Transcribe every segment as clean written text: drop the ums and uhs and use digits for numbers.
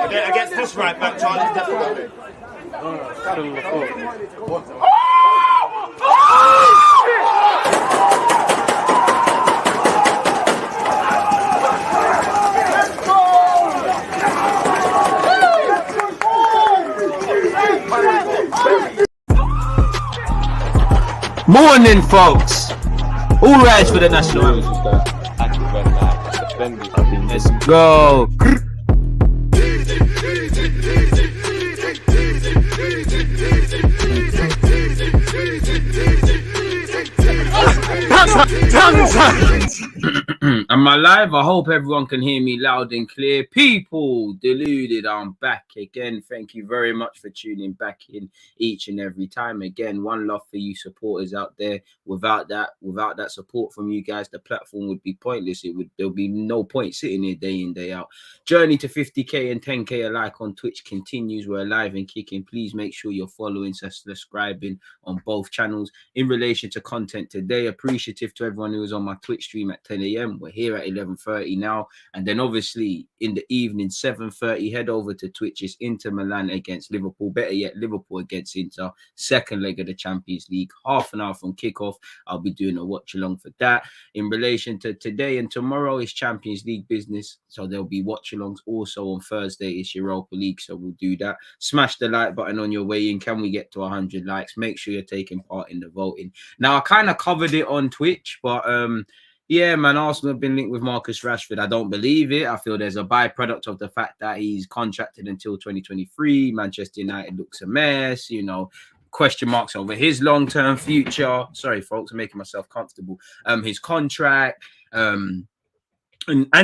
Against this right back, Charlie's definitely. Morning, folks. All rise for the national anthem. Let's go. Am I live? I hope everyone can hear me loud and clear. People, deluded, I'm back again. Thank you very much for tuning back in each and every time. Again, one love for you supporters out there. Without that support from you guys, the platform would be pointless. There'll be no point sitting here day in, day out. Journey to 50k and 10k alike on Twitch continues. We're live and kicking. Please make sure you're following, subscribing on both channels. In relation to content today, appreciative to everyone who was on my Twitch stream at 10 a.m. We're here at 11:30 now, and then obviously in the evening 7:30 head over to Twitch. It's Inter Milan against Liverpool, better yet Liverpool against Inter, second leg of the Champions League, half an hour from kickoff. I'll be doing a watch along for that. In relation to today and tomorrow is Champions League business, so there'll be watch alongs. Also on Thursday it's Europa League, so we'll do that. Smash the like button on your way in. Can we get to 100 likes? Make sure you're taking part in the voting. Now I kind of covered it on Twitch, but yeah, man, Arsenal have been linked with Marcus Rashford. I don't believe it. I feel there's a byproduct of the fact that he's contracted until 2023. Manchester United looks a mess, you know, question marks over his long-term future. Sorry, folks, I'm making myself comfortable. His contract, and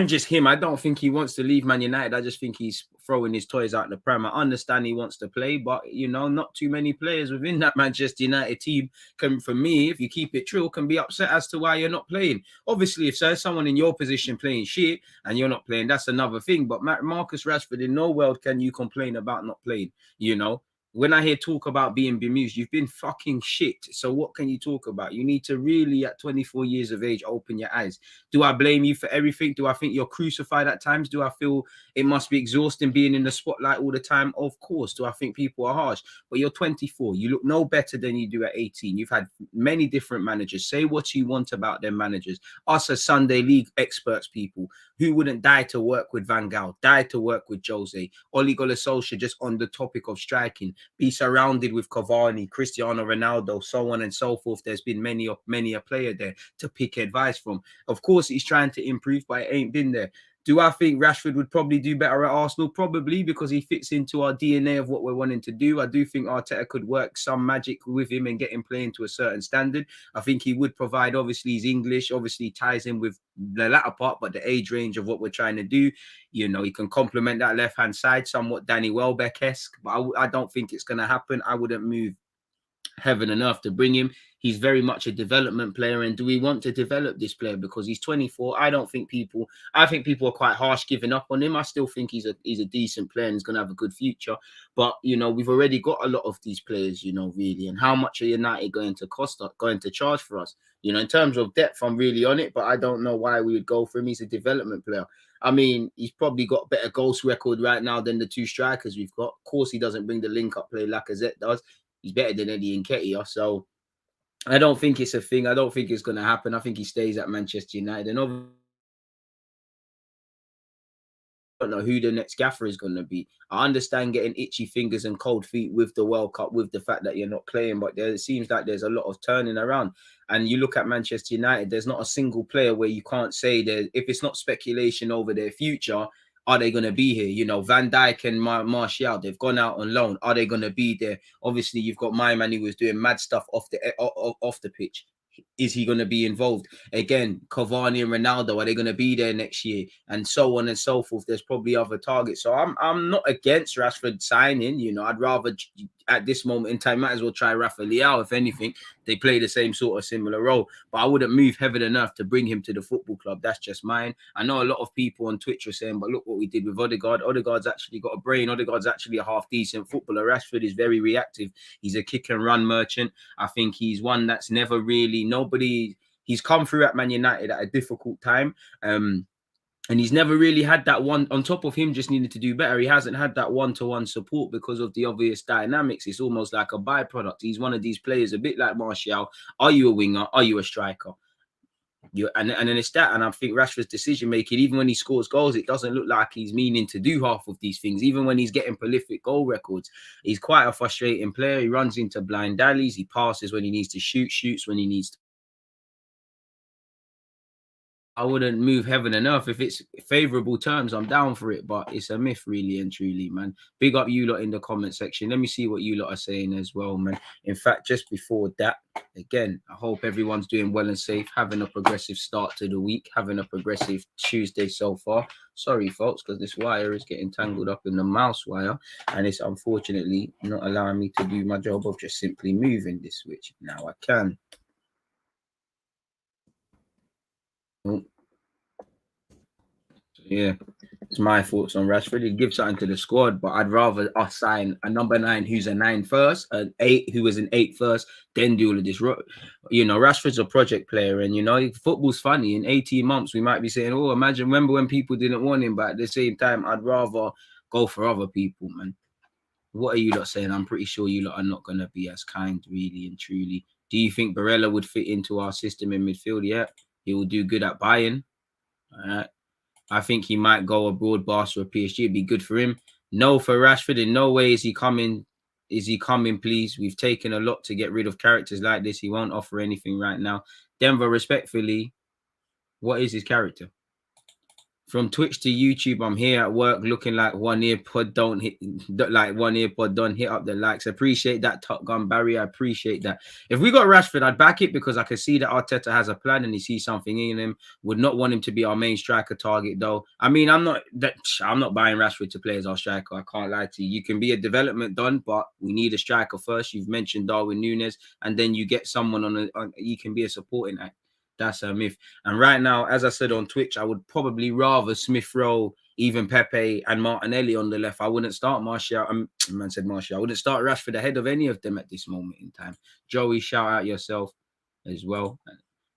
just him. I don't think he wants to leave Man United. I just think he's throwing his toys out the pram. I understand he wants to play, but you know, not too many players within that Manchester United team can, for me, if you keep it true, can be upset as to why you're not playing. Obviously, if there's someone in your position playing shit and you're not playing, that's another thing. But Marcus Rashford, in no world can you complain about not playing, you know. When I hear talk about being bemused, you've been fucking shit. So what can you talk about? You need to really, at 24 years of age, open your eyes. Do I blame you for everything? Do I think you're crucified at times? Do I feel it must be exhausting being in the spotlight all the time? Of course. Do I think people are harsh? But you're 24. You look no better than you do at 18. You've had many different managers. Say what you want about their managers. Us as Sunday League experts, people who wouldn't die to work with Van Gaal, die to work with Jose. Ole Gunnar Solskjaer, just on the topic of striking, be surrounded with Cavani, Cristiano Ronaldo, so on and so forth. There's been many a player there to pick advice from. Of course, he's trying to improve, but it ain't been there. Do I think Rashford would probably do better at Arsenal? Probably, because he fits into our DNA of what we're wanting to do. I do think Arteta could work some magic with him and get him playing to a certain standard. I think he would provide, obviously, his English, obviously ties in with the latter part, but the age range of what we're trying to do. You know, he can complement that left-hand side, somewhat Danny Welbeck-esque, but I don't think it's going to happen. I wouldn't move heaven and earth to bring him. He's very much a development player, and do we want to develop this player because he's 24? I think people are quite harsh giving up on him. I still think he's a decent player and he's going to have a good future. But you know, we've already got a lot of these players, you know, really. And how much are United going to cost us, going to charge for us? You know, in terms of depth, I'm really on it, but I don't know why we would go for him. He's a development player. I mean, he's probably got a better goals record right now than the two strikers we've got. Of course, he doesn't bring the link-up play Lacazette does. He's better than Eddie Nketiah, so I don't think it's a thing. I don't think it's going to happen. I think he stays at Manchester United. And obviously, I don't know who the next gaffer is going to be. I understand getting itchy fingers and cold feet with the World Cup, with the fact that you're not playing, but it seems like there's a lot of turning around. And you look at Manchester United, there's not a single player where you can't say that if it's not speculation over their future, are they going to be here? You know, Van Dijk and Martial, they've gone out on loan. Are they going to be there? Obviously, you've got my man who was doing mad stuff off the pitch. Is he going to be involved? Again, Cavani and Ronaldo, are they going to be there next year? And so on and so forth. There's probably other targets. So I'm not against Rashford signing. You know, I'd rather at this moment in time, might as well try Rafa Leao. If anything, they play the same sort of similar role. But I wouldn't move heaven and earth to bring him to the football club. That's just mine. I know a lot of people on Twitch are saying, but look what we did with Odegaard. Odegaard's actually got a brain. Odegaard's actually a half-decent footballer. Rashford is very reactive. He's a kick-and-run merchant. I think he's one that's never really... He's come through at Man United at a difficult time. And he's never really had that one on top of him just needing to do better. He hasn't had that one-to-one support because of the obvious dynamics. It's almost like a byproduct. He's one of these players, a bit like Martial. Are you a winger? Are you a striker? And then it's that. And I think Rashford's decision making, even when he scores goals, it doesn't look like he's meaning to do half of these things. Even when he's getting prolific goal records, he's quite a frustrating player. He runs into blind alleys. He passes when he needs to shoot, shoots when he needs to. I wouldn't move heaven and earth. If it's favorable terms, I'm down for it. But it's a myth, really and truly, man. Big up you lot in the comment section. Let me see what you lot are saying as well, man. In fact, just before that, again, I hope everyone's doing well and safe, having a progressive start to the week, having a progressive Tuesday so far. Sorry, folks, because this wire is getting tangled up in the mouse wire, and it's unfortunately not allowing me to do my job of just simply moving this switch. Now I can. Oh. Yeah, it's my thoughts on Rashford. He'd give something to the squad, but I'd rather us sign a number 9 who's a 9 first, an 8 who was an 8 first, then do all of this. You know, Rashford's a project player, and you know, football's funny. In 18 months, we might be saying, "Oh, remember when people didn't want him?" But at the same time, I'd rather go for other people, man. What are you lot saying? I'm pretty sure you lot are not gonna be as kind, really and truly. Do you think Barella would fit into our system in midfield? Yeah, he will do good at Bayern. All right. I think he might go abroad, Barca or PSG. It'd be good for him. No, for Rashford, in no way is he coming. Is he coming, please? We've taken a lot to get rid of characters like this. He won't offer anything right now. Denver, respectfully, what is his character? From Twitch to YouTube, I'm here at work looking like one ear pod don't hit, like one ear pod don't hit up the likes. Appreciate that, Top Gun Barry. I appreciate that. If we got Rashford, I'd back it because I can see that Arteta has a plan and he sees something in him. Would not want him to be our main striker target, though. I mean, I'm not buying Rashford to play as our striker. I can't lie to you. You can be a development done, but we need a striker first. You've mentioned Darwin Núñez, and then you get someone you can be a supporting act. That's a myth. And right now, as I said on Twitch, I would probably rather Smith Rowe, even Pepe and Martinelli on the left. I wouldn't start Martial. Man said Martial. I wouldn't start Rashford ahead of any of them at this moment in time. Joey, shout out yourself as well.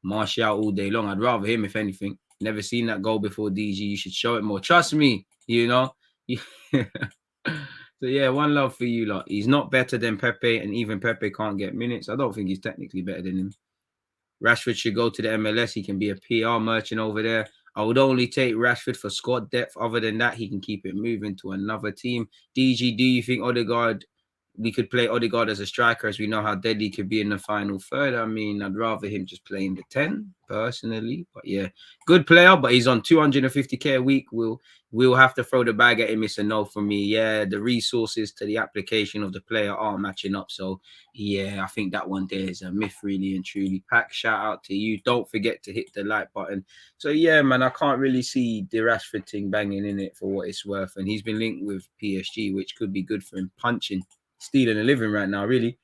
Martial all day long. I'd rather him, if anything. Never seen that goal before, DG. You should show it more. Trust me, you know. So, yeah, one love for you lot. He's not better than Pepe, and even Pepe can't get minutes. I don't think he's technically better than him. Rashford should go to the MLS. He can be a PR merchant over there. I would only take Rashford for squad depth. Other than that, he can keep it moving to another team. DG, do you think we could play Odegaard as a striker, as we know how deadly he could be in the final third? I mean, I'd rather him just play in the 10, personally. But yeah, good player, but he's on 250k a week. We'll have to throw the bag at him. It's a no for me. Yeah, the resources to the application of the player aren't matching up. So yeah, I think that one there is a myth, really and truly. Pack, shout out to you. Don't forget to hit the like button. So yeah, man, I can't really see the Rashford thing banging in it for what it's worth. And he's been linked with PSG, which could be good for him. Punching, stealing a living right now, really.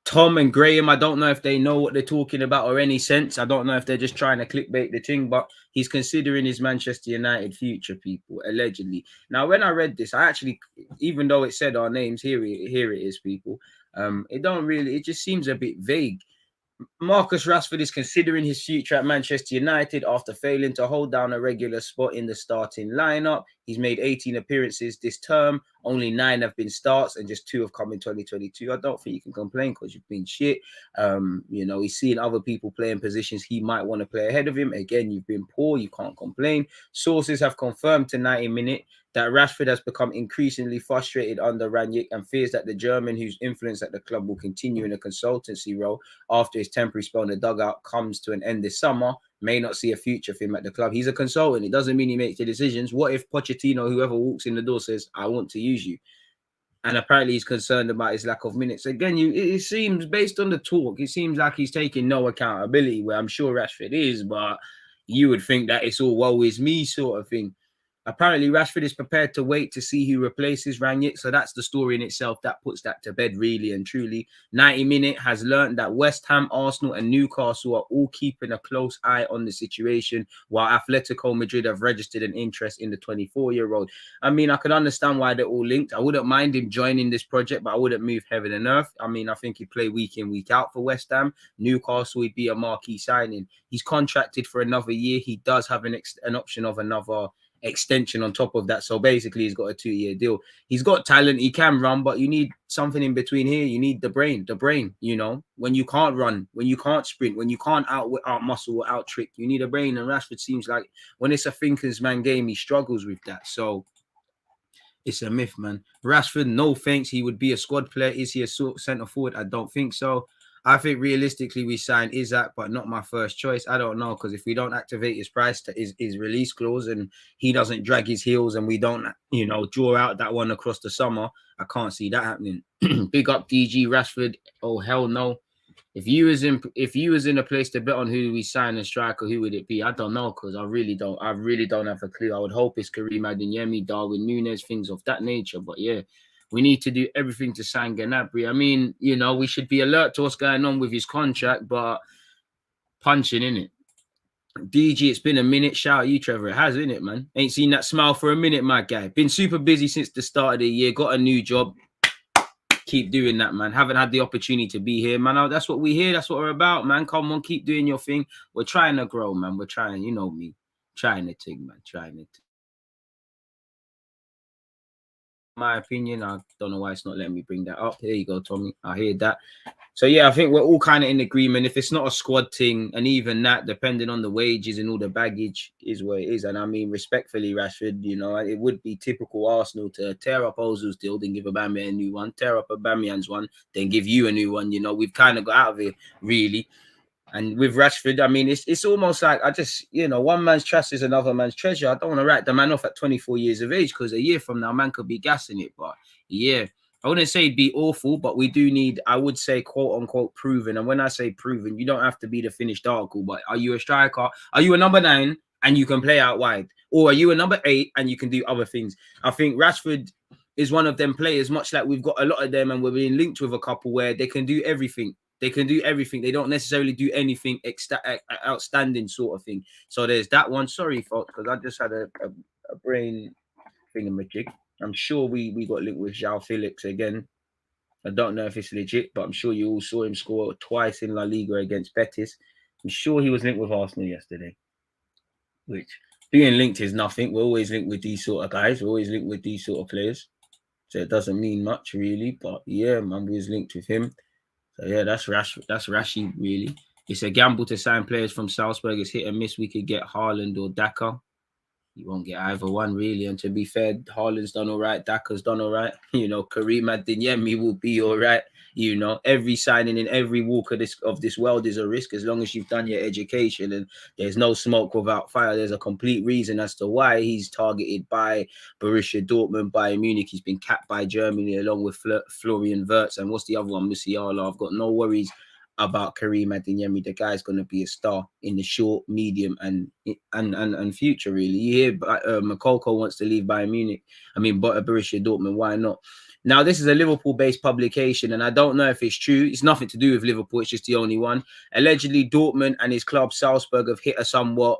Tom and Graham, I don't know if they know what they're talking about or any sense. I don't know if they're just trying to clickbait the thing, but he's considering his Manchester United future, people, allegedly. Now, when I read this, I actually, even though it said our names, here it is, people. It just seems a bit vague. Marcus Rashford is considering his future at Manchester United after failing to hold down a regular spot in the starting lineup. He's made 18 appearances this term. Only 9 have been starts and just 2 have come in 2022. I don't think you can complain because you've been shit. You know, he's seeing other people playing positions he might want to play ahead of him. Again, you've been poor. You can't complain. Sources have confirmed to 90 Minute that Rashford has become increasingly frustrated under Rangnick and fears that the German, whose influence at the club will continue in a consultancy role after his temporary spell in the dugout comes to an end this summer, may not see a future for him at the club. He's a consultant. It doesn't mean he makes the decisions. What if Pochettino, whoever walks in the door, says, I want to use you? And apparently he's concerned about his lack of minutes. Again, it seems, based on the talk, it seems like he's taking no accountability, where I'm sure Rashford is, but you would think that it's all woe is me sort of thing. Apparently, Rashford is prepared to wait to see who replaces Rangnick. So that's the story in itself. That puts that to bed, really and truly. 90-minute has learned that West Ham, Arsenal, and Newcastle are all keeping a close eye on the situation, while Atletico Madrid have registered an interest in the 24-year-old. I mean, I could understand why they're all linked. I wouldn't mind him joining this project, but I wouldn't move heaven and earth. I mean, I think he'd play week in, week out for West Ham. Newcastle would be a marquee signing. He's contracted for another year. He does have an option of another extension on top of that. So basically, he's got a 2-year deal. He's got talent. He can run, but you need something in between here. You need the brain, you know, when you can't run, when you can't sprint, when you can't out muscle or out trick, you need a brain. And Rashford seems like when it's a thinkers man game, he struggles with that. So it's a myth, man. Rashford, no thanks. He would be a squad player. Is he a centre forward? I don't think so. I think realistically we sign Isaac, but not my first choice. I don't know, because if we don't activate his price to his release clause and he doesn't drag his heels and we don't, you know, draw out that one across the summer, I can't see that happening. Big up DG Rashford. Oh hell no. If you was in a place to bet on who we sign a striker, who would it be? I don't know, because I really don't have a clue. I would hope it's Karim Adeyemi, Darwin Núñez, things of that nature. But yeah, we need to do everything to sign Gnabry. I mean, you know, we should be alert to what's going on with his contract, but punching in it. DG, it's been a minute. Shout out you, Trevor. It has, isn't it, man? Ain't seen that smile for a minute, my guy. Been super busy since the start of the year. Got a new job. Keep doing that, man. Haven't had the opportunity to be here, man. That's what we hear. That's what we're about, man. Come on, keep doing your thing. We're trying to grow, man. We're trying, you know me. Trying to take, man. Trying it. My opinion, I don't know why it's not letting me bring that up. Here you go, Tommy. I hear that. So yeah, I think we're all kind of in agreement. If it's not a squad thing, and even that, depending on the wages and all the baggage, is what it is. And I mean, respectfully, Rashford, you know, it would be typical Arsenal to tear up Ozil's deal, then give Aubameyang a new one, tear up Aubameyang's one, then give you a new one. You know, we've kind of got out of it, really. And with Rashford, I mean, it's almost like I just, you know, one man's trash is another man's treasure. I don't want to write the man off at 24 years of age, because a year from now, man could be gassing it. But yeah, I wouldn't say it'd be awful, but we do need, I would say, quote unquote, proven. And when I say proven, you don't have to be the finished article, but are you a striker? Are you a number 9 and you can play out wide? Or are you a number 8 and you can do other things? I think Rashford is one of them players, much like we've got a lot of them and we're being linked with a couple where they can do everything. They can do everything. They don't necessarily do anything outstanding sort of thing. So there's that one. Sorry, folks, because I just had a brain thingamajig. I'm sure we got linked with João Felix again. I don't know if it's legit, but I'm sure you all saw him score twice in La Liga against Betis. I'm sure he was linked with Arsenal yesterday. Which, being linked is nothing. We're always linked with these sort of guys. We're always linked with these sort of players. So it doesn't mean much, really. But yeah, man, we was linked with him. So yeah, that's Rashi, really. It's a gamble to sign players from Salzburg. It's hit and miss. We could get Haaland or Daka. You won't get either one, really. And to be fair, Haaland's done all right. Daka's done all right. You know, Karim Adeyemi will be all right. You know, every signing in every walk of this world is a risk, as long as you've done your education. And there's no smoke without fire. There's a complete reason as to why he's targeted by Borussia Dortmund, Bayern Munich. He's been capped by Germany along with Florian Wirtz. And what's the other one? Musiala. I've got no worries about Karim Adeyemi. The guy's going to be a star in the short, medium, and future, really. You hear Makoko wants to leave Bayern Munich. I mean, but Borussia Dortmund, why not? Now, this is a Liverpool-based publication, and I don't know if it's true. It's nothing to do with Liverpool. It's just the only one. Allegedly, Dortmund and his club, Salzburg, have hit a somewhat,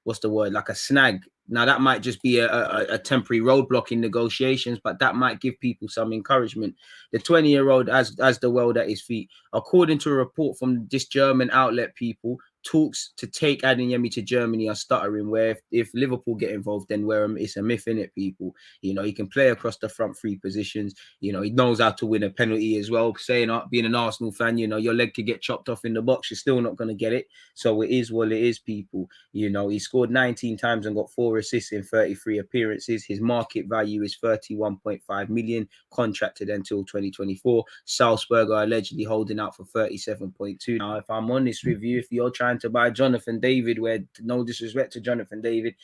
what's the word, like a snag. Now, that might just be a temporary roadblock in negotiations, but that might give people some encouragement. The 20-year-old has the world at his feet. According to a report from this German outlet, people, talks to take Adeyemi to Germany are stuttering, where if Liverpool get involved, then it's a myth, in it, people. You know, he can play across the front 3 positions. You know, he knows how to win a penalty as well. Being an Arsenal fan, you know, your leg could get chopped off in the box. You're still not going to get it. So it is what it is, people. You know, he scored 19 times and got 4 assists in 33 appearances. His market value is 31.5 million, contracted until 2024. Salzburg are allegedly holding out for 37.2. Now, if I'm honest with you, if you're trying to buy Jonathan David, where no disrespect to Jonathan David,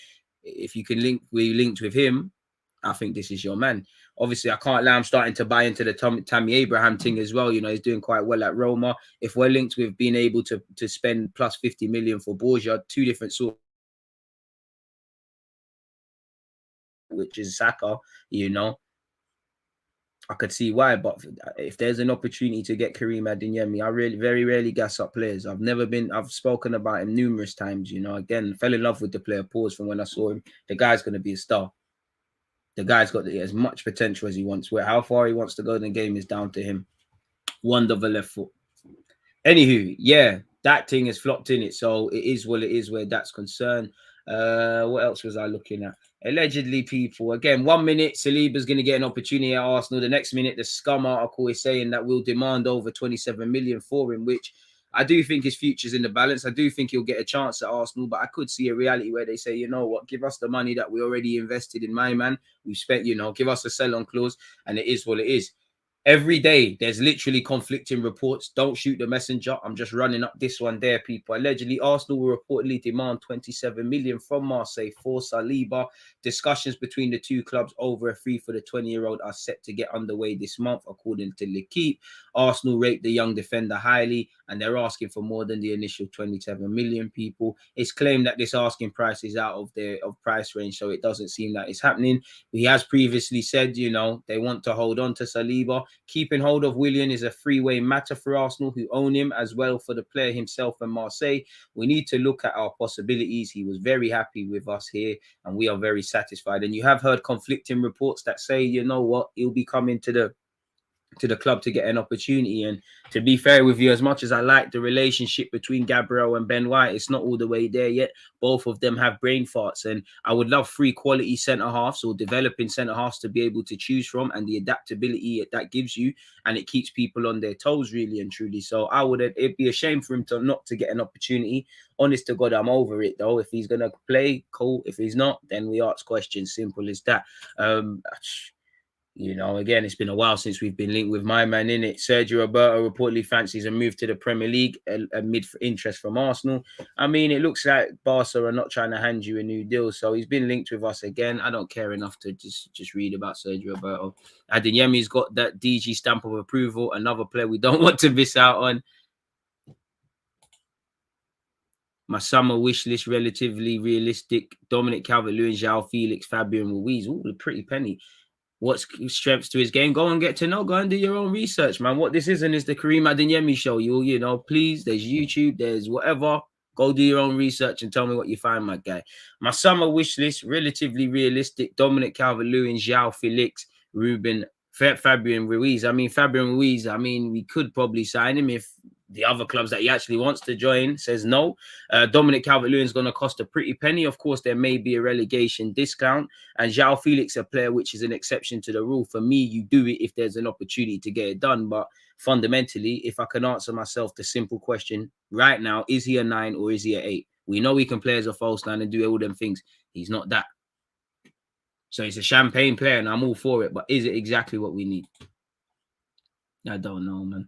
if you can be linked with him, I think this is your man. Obviously, I can't lie, I'm starting to buy into the Tammy Abraham thing as well. You know, he's doing quite well at Roma. If we're linked with being able to spend plus 50 million for Borgia, 2 different sorts which is Saka, you know. I could see why, but if there's an opportunity to get Karim Adeyemi, I very rarely gas up players. I've spoken about him numerous times, you know. Again, fell in love with the player, pause from when I saw him. The guy's going to be a star. The guy's got as much potential as he wants. How far he wants to go in the game is down to him. Wonder of a left foot. Anywho, yeah, that thing has flopped in it. So it is what it is where that's concerned. What else was I looking at? Allegedly, people, again, 1 minute, Saliba's going to get an opportunity at Arsenal. The next minute, the Scum article is saying that we'll demand over 27 million for him, which I do think his future's in the balance. I do think he'll get a chance at Arsenal, but I could see a reality where they say, you know what, give us the money that we already invested in my man. We've spent, you know, give us a sell-on clause, and it is what it is. Every day, there's literally conflicting reports. Don't shoot the messenger. I'm just running up this one there, people. Allegedly, Arsenal will reportedly demand 27 million from Marseille for Saliba. Discussions between the two clubs over a fee for the 20-year-old are set to get underway this month, according to L'Equipe. Arsenal rate the young defender highly, and they're asking for more than the initial 27 million, people. It's claimed that this asking price is out of their price range, so it doesn't seem that it's happening. He has previously said, you know, they want to hold on to Saliba. Keeping hold of Willian is a three-way matter for Arsenal, who own him, as well for the player himself and Marseille. We need to look at our possibilities. He was very happy with us here, and we are very satisfied. And you have heard conflicting reports that say, you know what, he'll be coming to the club to get an opportunity. And to be fair with you, as much as I like the relationship between Gabriel and Ben White, it's not all the way there yet. Both of them have brain farts, and I would love 3 quality centre-halves or developing centre-halves to be able to choose from, and the adaptability that gives you, and it keeps people on their toes really and truly. So it'd be a shame for him not to get an opportunity. Honest to God, I'm over it though. If he's gonna play, cool. If he's not, then we ask questions. Simple as that. You know, again, it's been a while since we've been linked with my man in it. Sergio Roberto reportedly fancies a move to the Premier League amid interest from Arsenal. I mean, it looks like Barca are not trying to hand you a new deal, so he's been linked with us again. I don't care enough to just read about Sergio Roberto. Adeyemi's got that DG stamp of approval, another player we don't want to miss out on. My summer wish list relatively realistic. Dominic Calvert-Lewin, João Felix, Fabian Ruiz. Ooh, the pretty penny. What's strengths to his game? Go and get to know. Go and do your own research, man. What this isn't is the Karim Adeyemi show. You know, please, there's YouTube, there's whatever. Go do your own research and tell me what you find, my guy. My summer wish list, relatively realistic. Dominic Calvert-Lewin, João Felix, Fabian Ruiz. I mean, Fabian Ruiz, we could probably sign him if the other clubs that he actually wants to join says no. Dominic Calvert-Lewin is going to cost a pretty penny. Of course, there may be a relegation discount. And João Felix, a player which is an exception to the rule. For me, you do it if there's an opportunity to get it done. But fundamentally, if I can answer myself the simple question right now, is he a 9 or is he an 8? We know he can play as a false 9 and do all them things. He's not that. So he's a champagne player and I'm all for it. But is it exactly what we need? I don't know, man.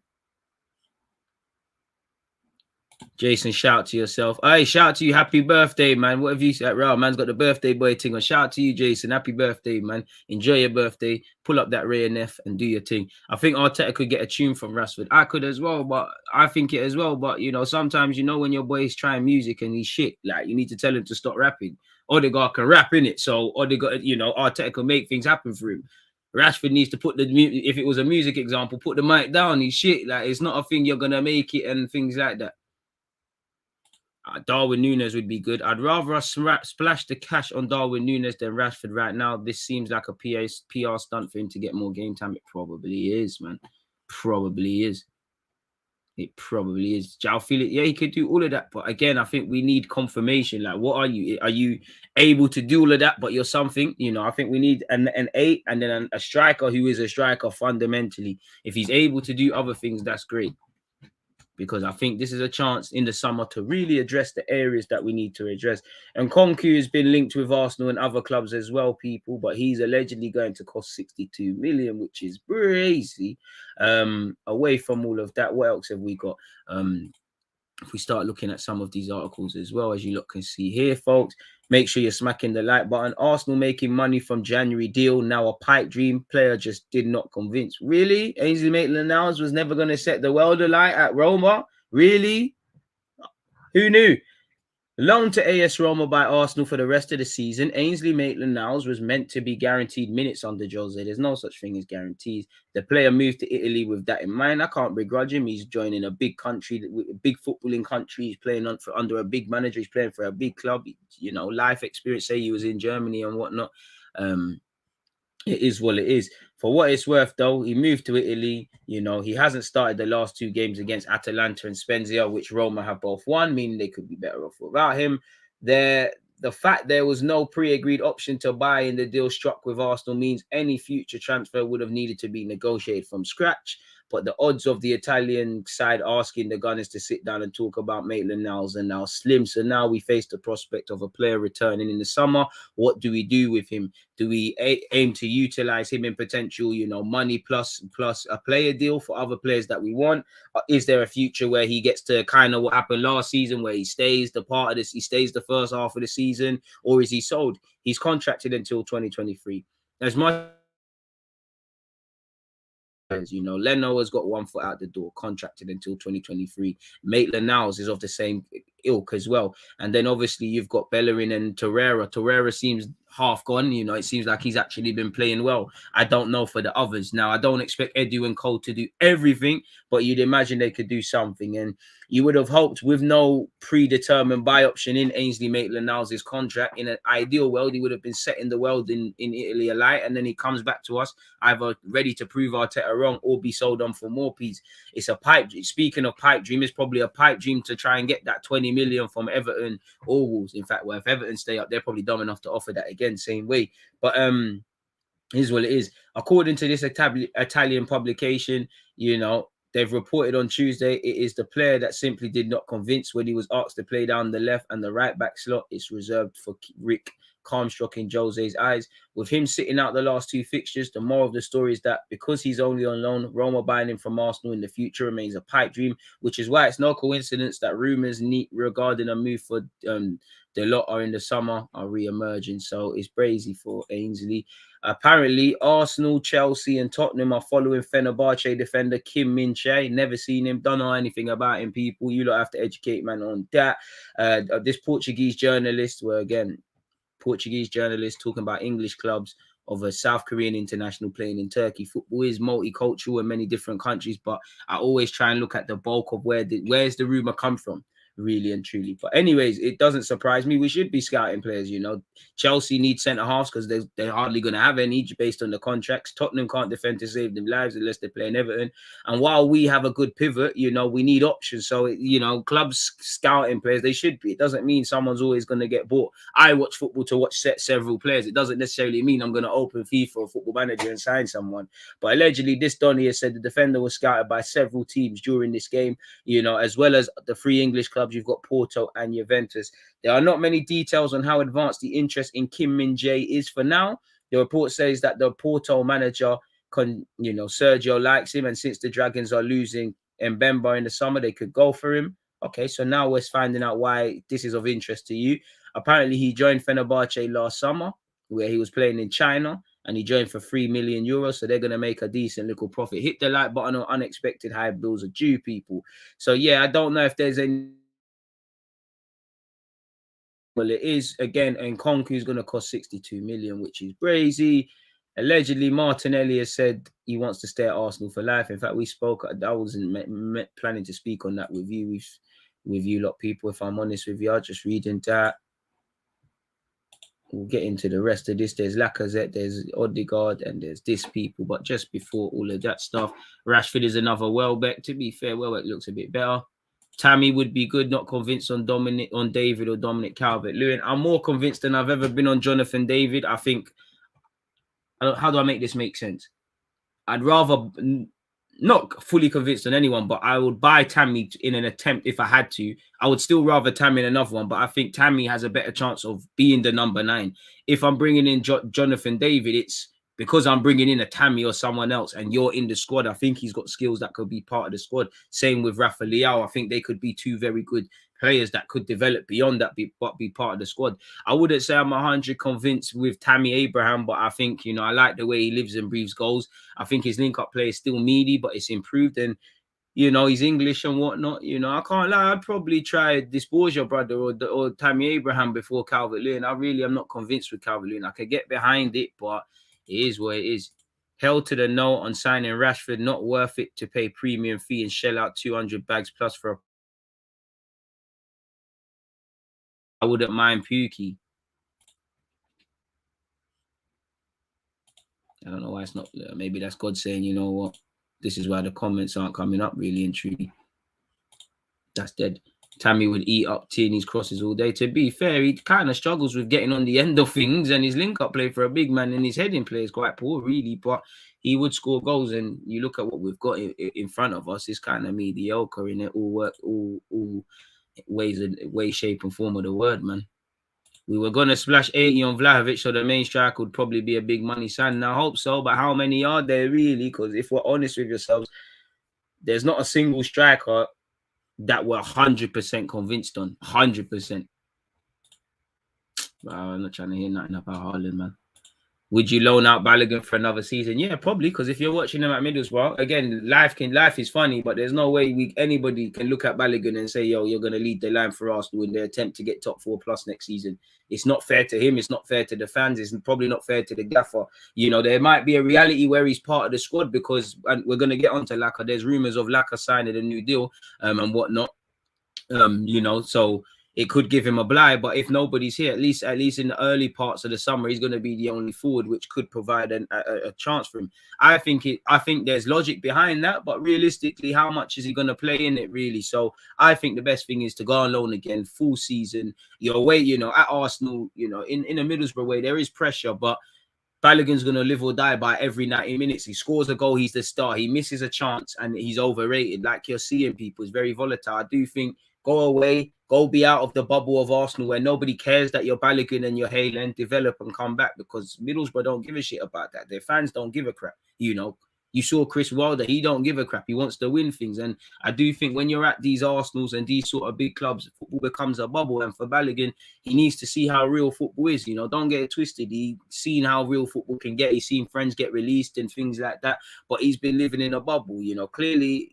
Jason, shout to yourself. Hey, shout to you. Happy birthday, man. What have you said? Real man's got the birthday boy thing on. Shout to you, Jason. Happy birthday, man. Enjoy your birthday. Pull up that Ray and F and do your thing. I think Arteta could get a tune from Rashford. I could as well, but I think it as well. But, you know, sometimes, you know, when your boy's trying music and he's shit, like, you need to tell him to stop rapping. Odegaard can rap, innit? So Odegaard, you know, Arteta can make things happen for him. Rashford needs to put if it was a music example, put the mic down. He's shit. Like, it's not a thing you're going to make it and things like that. Darwin Núñez would be good. I'd rather us splash the cash on Darwin Núñez than Rashford right now. This seems like a PR stunt for him to get more game time. It probably is, man. Probably is. It probably is. João Felix, yeah, he could do all of that. But again, I think we need confirmation. Like, what are you? Are you able to do all of that, but you're something? You know, I think we need an 8 and then a striker who is a striker fundamentally. If he's able to do other things, that's great. Because I think this is a chance in the summer to really address the areas that we need to address. And Konku has been linked with Arsenal and other clubs as well, people, but he's allegedly going to cost 62 million, which is crazy. Away from all of that, what else have we got? If we start looking at some of these articles as well, as you lot can see here, folks, make sure you're smacking the like button. Arsenal making money from January deal. Now a pipe dream. Player just did not convince. Really? Ainsley Maitland-Niles was never going to set the world alight at Roma? Really? Who knew? Loaned to AS Roma by Arsenal for the rest of the season, Ainsley Maitland-Niles was meant to be guaranteed minutes under Jose. There's no such thing as guarantees. The player moved to Italy with that in mind. I can't begrudge him. He's joining a big country, a big footballing country. He's playing under a big manager. He's playing for a big club. You know, life experience. Say he was in Germany and whatnot. It is what it is. For what it's worth, though, he moved to Italy. You know, he hasn't started the last 2 games against Atalanta and Spezia, which Roma have both won, meaning they could be better off without him. The fact there was no pre-agreed option to buy in the deal struck with Arsenal means any future transfer would have needed to be negotiated from scratch. But the odds of the Italian side asking the Gunners to sit down and talk about Maitland-Niles are now slim. So now we face the prospect of a player returning in the summer. What do we do with him? Do we aim to utilize him in potential, you know, money plus a player deal for other players that we want? Is there a future where he gets to kind of what happened last season, where he stays the part of this, he stays the first half of the season, or is he sold? He's contracted until 2023. As much as you know, Leno has got 1 foot out the door, contracted until 2023. Maitland-Niles is of the same ilk as well. And then obviously you've got Bellerin and Torreira. Torreira seems half gone. You know, it seems like he's actually been playing well. I don't know for the others. Now, I don't expect Edu and Cole to do everything, but you'd imagine they could do something. And you would have hoped with no predetermined buy option in Ainsley Maitland-Niles' contract, in an ideal world, he would have been setting the world in Italy alight. And then he comes back to us either ready to prove Arteta wrong or be sold on for more piece. It's a pipe. Speaking of pipe dream, it's probably a pipe dream to try and get that 20 million from Everton or Wolves. In fact, well, if Everton stay up, they're probably dumb enough to offer that again, same way. But here's what it is. According to this Italian publication, you know, they've reported on Tuesday it is the player that simply did not convince when he was asked to play down the left and the right back slot. It's reserved for Rick Calmstrock in Jose's eyes. With him sitting out the last 2 fixtures, the moral of the story is that because he's only on loan, Roma buying him from Arsenal in the future remains a pipe dream, which is why it's no coincidence that rumours regarding a move for the lot are in the summer are re-emerging. So it's brazy for Ainsley. Apparently, Arsenal, Chelsea, and Tottenham are following Fenerbahce defender Kim Min-jae. Never seen him, don't know anything about him, people. You lot have to educate man on that. This Portuguese journalist, well, again, Portuguese journalist talking about English clubs of a South Korean international playing in Turkey. Football is multicultural in many different countries, but I always try and look at the bulk of where's the rumor come from, really and truly. But anyways, it doesn't surprise me. We should be scouting players, you know. Chelsea need centre halves because they're hardly going to have any based on the contracts. Tottenham can't defend to save them lives unless they're playing Everton. And while we have a good pivot, you know, we need options. So, you know, clubs scouting players, they should be. It doesn't mean someone's always going to get bought. I watch football to watch several players. It doesn't necessarily mean I'm going to open FIFA or Football Manager and sign someone. But allegedly, this Donny has said the defender was scouted by several teams during this game, you know, as well as the 3 English clubs. You've got Porto and Juventus. There are not many details on how advanced the interest in Kim Min-jae is for now. The report says that the Porto manager, Sergio likes him, and since the Dragons are losing Mbemba in the summer, they could go for him. Okay, so now we're finding out why this is of interest to you. Apparently, he joined Fenerbahce last summer, where he was playing in China, and he joined for 3 million euros. So they're going to make a decent little profit. Hit the like button on unexpected high bills are due, people. So yeah, I don't know if there's any. Well, it is again, and Nkunku is going to cost 62 million, which is crazy. Allegedly, Martinelli has said he wants to stay at Arsenal for life. In fact, we spoke. I wasn't planning to speak on that with you, with you lot, people. If I'm honest with you, I'll just read into that. We'll get into the rest of this. There's Lacazette, there's Odegaard, and there's this people. But just before all of that stuff, Rashford is another Welbeck. To be fair, Welbeck looks a bit better. Tammy would be good, not convinced on David or Dominic Calvert-Lewin. I'm more convinced than I've ever been on Jonathan David. I think, how do I make this make sense? I'd rather not fully convinced on anyone, but I would buy Tammy in an attempt if I had to. I would still rather Tammy in another one, but I think Tammy has a better chance of being the number 9. If I'm bringing in Jonathan David, it's because I'm bringing in a Tammy or someone else and you're in the squad. I think he's got skills that could be part of the squad. Same with Rafa Leao. I think they could be 2 very good players that could develop beyond that, but be part of the squad. I wouldn't say I'm 100% convinced with Tammy Abraham, but I think, I like the way he lives and breathes goals. I think his link-up play is still meaty, but it's improved. And, you know, he's English and whatnot. You know, I can't lie. I'd probably try Disborgia, brother, or Tammy Abraham before Calvert-Lewin. I really am not convinced with Calvert-Lewin. I could get behind it, but it is what it is. Held to the note on signing Rashford, not worth it to pay premium fee and shell out 200 bags plus for a... I wouldn't mind Pukki. I don't know why it's not. Maybe that's God saying, you know what? This is why the comments aren't coming up really and truly. That's dead. Tammy would eat up Tierney's crosses all day. To be fair, he kind of struggles with getting on the end of things, and his link-up play for a big man and his heading play is quite poor, really. But he would score goals, and you look at what we've got in front of us, it's kind of mediocre in it, all way, shape, and form of the word, man. We were going to splash 80 on Vlahovic, so the main striker would probably be a big money sign. I hope so, but how many are there really? Because if we're honest with yourselves, there's not a single striker that we're 100% convinced on. 100%. Wow, I'm not trying to hear nothing about Haaland, man. Would you loan out Balogun for another season? Yeah, probably, because if you're watching them at Middlesbrough, again, life is funny, but there's no way anybody can look at Balogun and say, yo, you're going to lead the line for Arsenal in their attempt to get top 4 plus next season. It's not fair to him. It's not fair to the fans. It's probably not fair to the gaffer. You know, there might be a reality where he's part of the squad because, and we're going to get onto Lacazette. There's rumours of Lacazette signing a new deal and whatnot. You know, so it could give him a blight, but if nobody's here, at least in the early parts of the summer, he's going to be the only forward which could provide a chance for him. I think there's logic behind that, but realistically, how much is he going to play in it really? So I think the best thing is to go on loan again, full season. You're away, you know, at Arsenal, you know, in a Middlesbrough way, there is pressure, but Balogun's going to live or die by every 90 minutes. He scores a goal, he's the star. He misses a chance and he's overrated. Like you're seeing people, it's very volatile. I do think go away, go be out of the bubble of Arsenal where nobody cares that you're Balogun and you're Haaland, develop and come back, because Middlesbrough don't give a shit about that. Their fans don't give a crap, you know. You saw Chris Wilder, he don't give a crap. He wants to win things. And I do think when you're at these Arsenals and these sort of big clubs, football becomes a bubble. And for Balogun, he needs to see how real football is. You know, don't get it twisted. He's seen how real football can get. He's seen friends get released and things like that. But he's been living in a bubble. You know, clearly,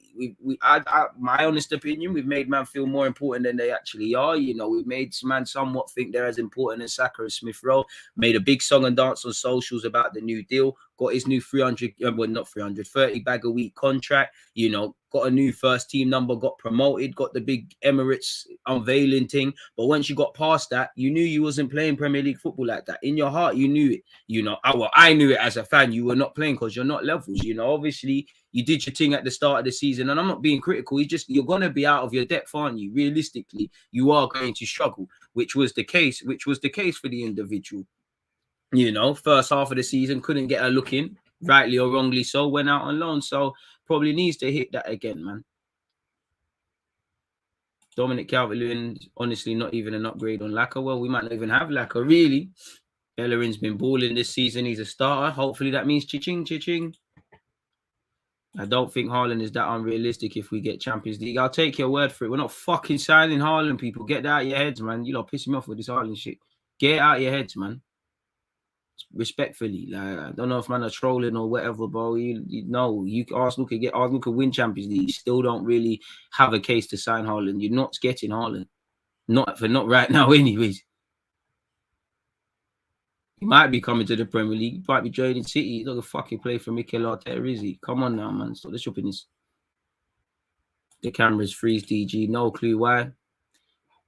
my honest opinion, we've made man feel more important than they actually are. You know, we've made man somewhat think they're as important as Saka and Smith Rowe. Made a big song and dance on socials about the new deal. Got his new 30 bag a week contract, you know, got a new first team number, got promoted, got the big Emirates unveiling thing. But once you got past that, you knew you wasn't playing Premier League football like that. In your heart, you knew it. You know, I knew it as a fan. You were not playing because you're not levels. You know, obviously, you did your thing at the start of the season. And I'm not being critical. You're going to be out of your depth, aren't you? Realistically, you are going to struggle, which was the case for the individual. You know, first half of the season, couldn't get a look in, rightly or wrongly so, went out on loan. So probably needs to hit that again, man. Dominic Calvert-Lewin, honestly, not even an upgrade on Lacazette. Well, we might not even have Lacazette, really. Bellerin's been balling this season. He's a starter. Hopefully that means cha-ching. I don't think Haaland is that unrealistic if we get Champions League. I'll take your word for it. We're not fucking signing Haaland, people. Get that out of your heads, man. You lot piss me off with this Haaland shit. Get it out of your heads, man. Respectfully, like, I don't know if man are trolling or whatever, bro. Arsenal could win Champions League. You still don't really have a case to sign Haaland. You're not getting Haaland, not right now, anyways. He might be coming to the Premier League. He might be joining City. He's not gonna fucking play for Mikel Arteta, is he? Come on now, man. Stop the shoppiness. The cameras freeze, DG. No clue why.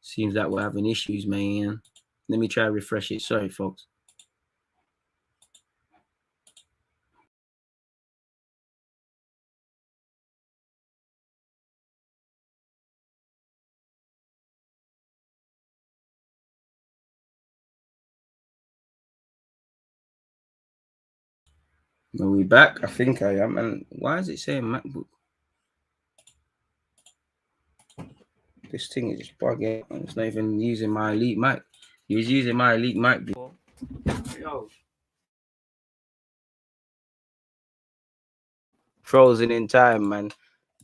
Seems like we're having issues, man. Let me try to refresh it. Sorry, folks. Are we back? I think I am. And why is it saying MacBook? This thing is just bugging. It's not even using my Elite mic. He was using my Elite mic before. Yo. Frozen in time, man.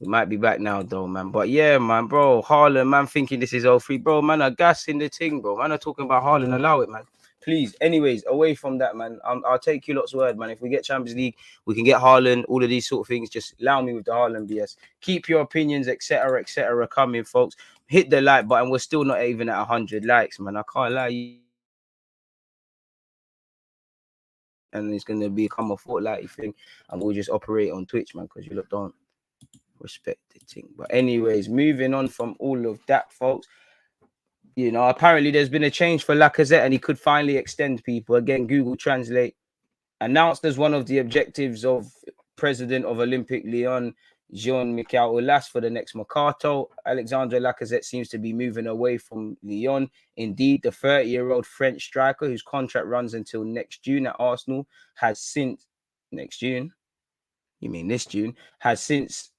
We might be back now, though, man. But yeah, man, bro. Haaland, man, thinking this is all free. Bro, man, are gassing the thing, bro. Man, are talking about Haaland. Allow it, man. Please. Anyways, away from that, man, I'll take you lot's word, man. If we get Champions League, we can get Haaland, all of these sort of things. Just allow me with the Haaland BS. Keep your opinions, etc., coming, folks. Hit the like button. We're still not even at 100 likes, man. I can't lie. And it's going to become a fortnightly thing. And we'll just operate on Twitch, man, because you look don't respect the thing. But anyways, moving on from all of that, folks. You know, apparently there's been a change for Lacazette and he could finally extend people. Again, Google Translate announced as one of the objectives of President of Olympic Lyon, Jean-Michel Aulas, for the next Mercato. Alexandre Lacazette seems to be moving away from Lyon. Indeed, the 30-year-old French striker, whose contract runs until next June at Arsenal, has since next June. You mean this June? Has since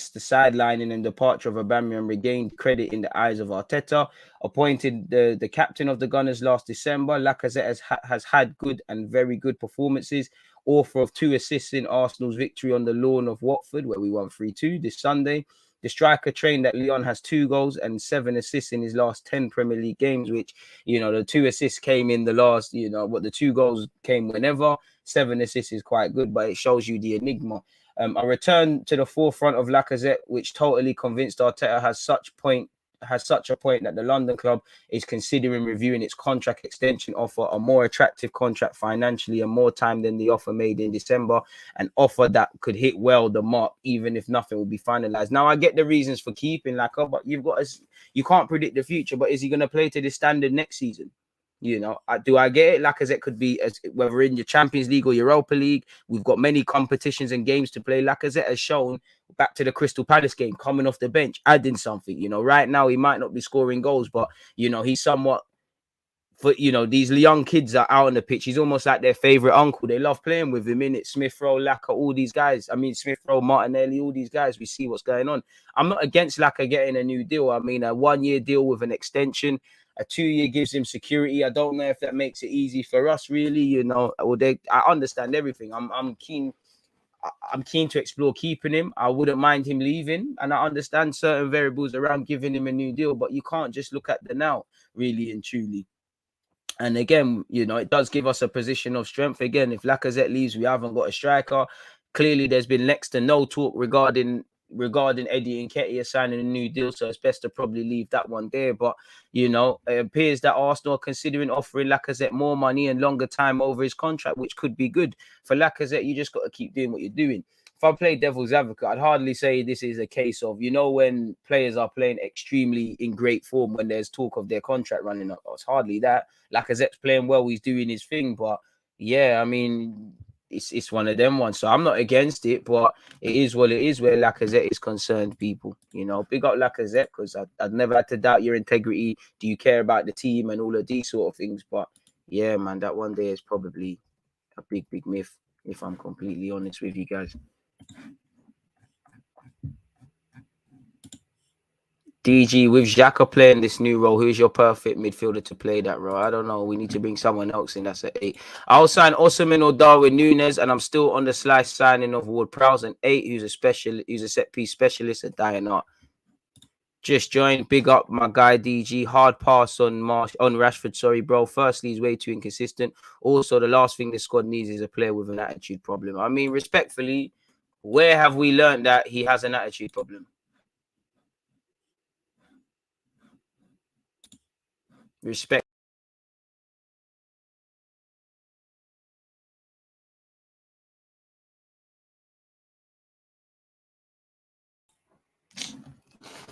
the sidelining and departure of Aubameyang regained credit in the eyes of Arteta. Appointed the captain of the Gunners last December, Lacazette has had good and very good performances. Author of 2 assists in Arsenal's victory on the lawn of Watford, where we won 3-2 this Sunday. The striker trained at Lyon has 2 goals and 7 assists in his last 10 Premier League games, which, you know, the 2 assists came in the last, you know, what the 2 goals came whenever. 7 assists is quite good, but it shows you the enigma. A return to the forefront of Lacazette, which totally convinced Arteta has such a point that the London club is considering reviewing its contract extension offer, a more attractive contract financially and more time than the offer made in December, an offer that could hit well the mark even if nothing will be finalized. Now, I get the reasons for keeping Lacazette, but you can't predict the future. But is he going to play to this standard next season? You know, do I get it? Lacazette could be, whether in your Champions League or Europa League, we've got many competitions and games to play. Lacazette has shown, back to the Crystal Palace game, coming off the bench, adding something. You know, right now he might not be scoring goals, but, you know, he's somewhat, for, you know, these young kids are out on the pitch. He's almost like their favorite uncle. They love playing with him, in it. Smith Rowe, Laka, all these guys. I mean, Smith Rowe, Martinelli, all these guys. We see what's going on. I'm not against Laka getting a new deal. I mean, a 1-year deal with an extension. A 2-year gives him security. I don't know if that makes it easy for us, really. You know, I understand everything. I'm keen. I'm keen to explore keeping him. I wouldn't mind him leaving, and I understand certain variables around giving him a new deal. But you can't just look at the now, really and truly. And again, you know, it does give us a position of strength. Again, if Lacazette leaves, we haven't got a striker. Clearly, there's been next to no talk regarding Eddie Nketiah signing a new deal, so it's best to probably leave that one there. But, you know, it appears that Arsenal are considering offering Lacazette more money and longer time over his contract, which could be good. For Lacazette, you just got to keep doing what you're doing. If I play devil's advocate, I'd hardly say this is a case of, you know, when players are playing extremely in great form, when there's talk of their contract running up. It's hardly that. Lacazette's playing well, he's doing his thing, but yeah, I mean, it's one of them ones. So I'm not against it, but it is what it is where Lacazette is concerned, people. You know, big up Lacazette, because I'd never had to doubt your integrity. Do you care about the team and all of these sort of things? But yeah, man, that one day is probably a big myth, if I'm completely honest with you guys. DG, with Xhaka playing this new role, who's your perfect midfielder to play that role? I don't know. We need to bring someone else in. That's an 8. I'll sign Osimhen or Darwin Núñez, and I'm still on the slice signing of Ward-Prowse, an 8, who's a set piece specialist at dying art. Just joined. Big up my guy DG. Hard pass on Rashford. Sorry, bro. Firstly, he's way too inconsistent. Also, the last thing the squad needs is a player with an attitude problem. I mean, respectfully, where have we learned that he has an attitude problem? Respect.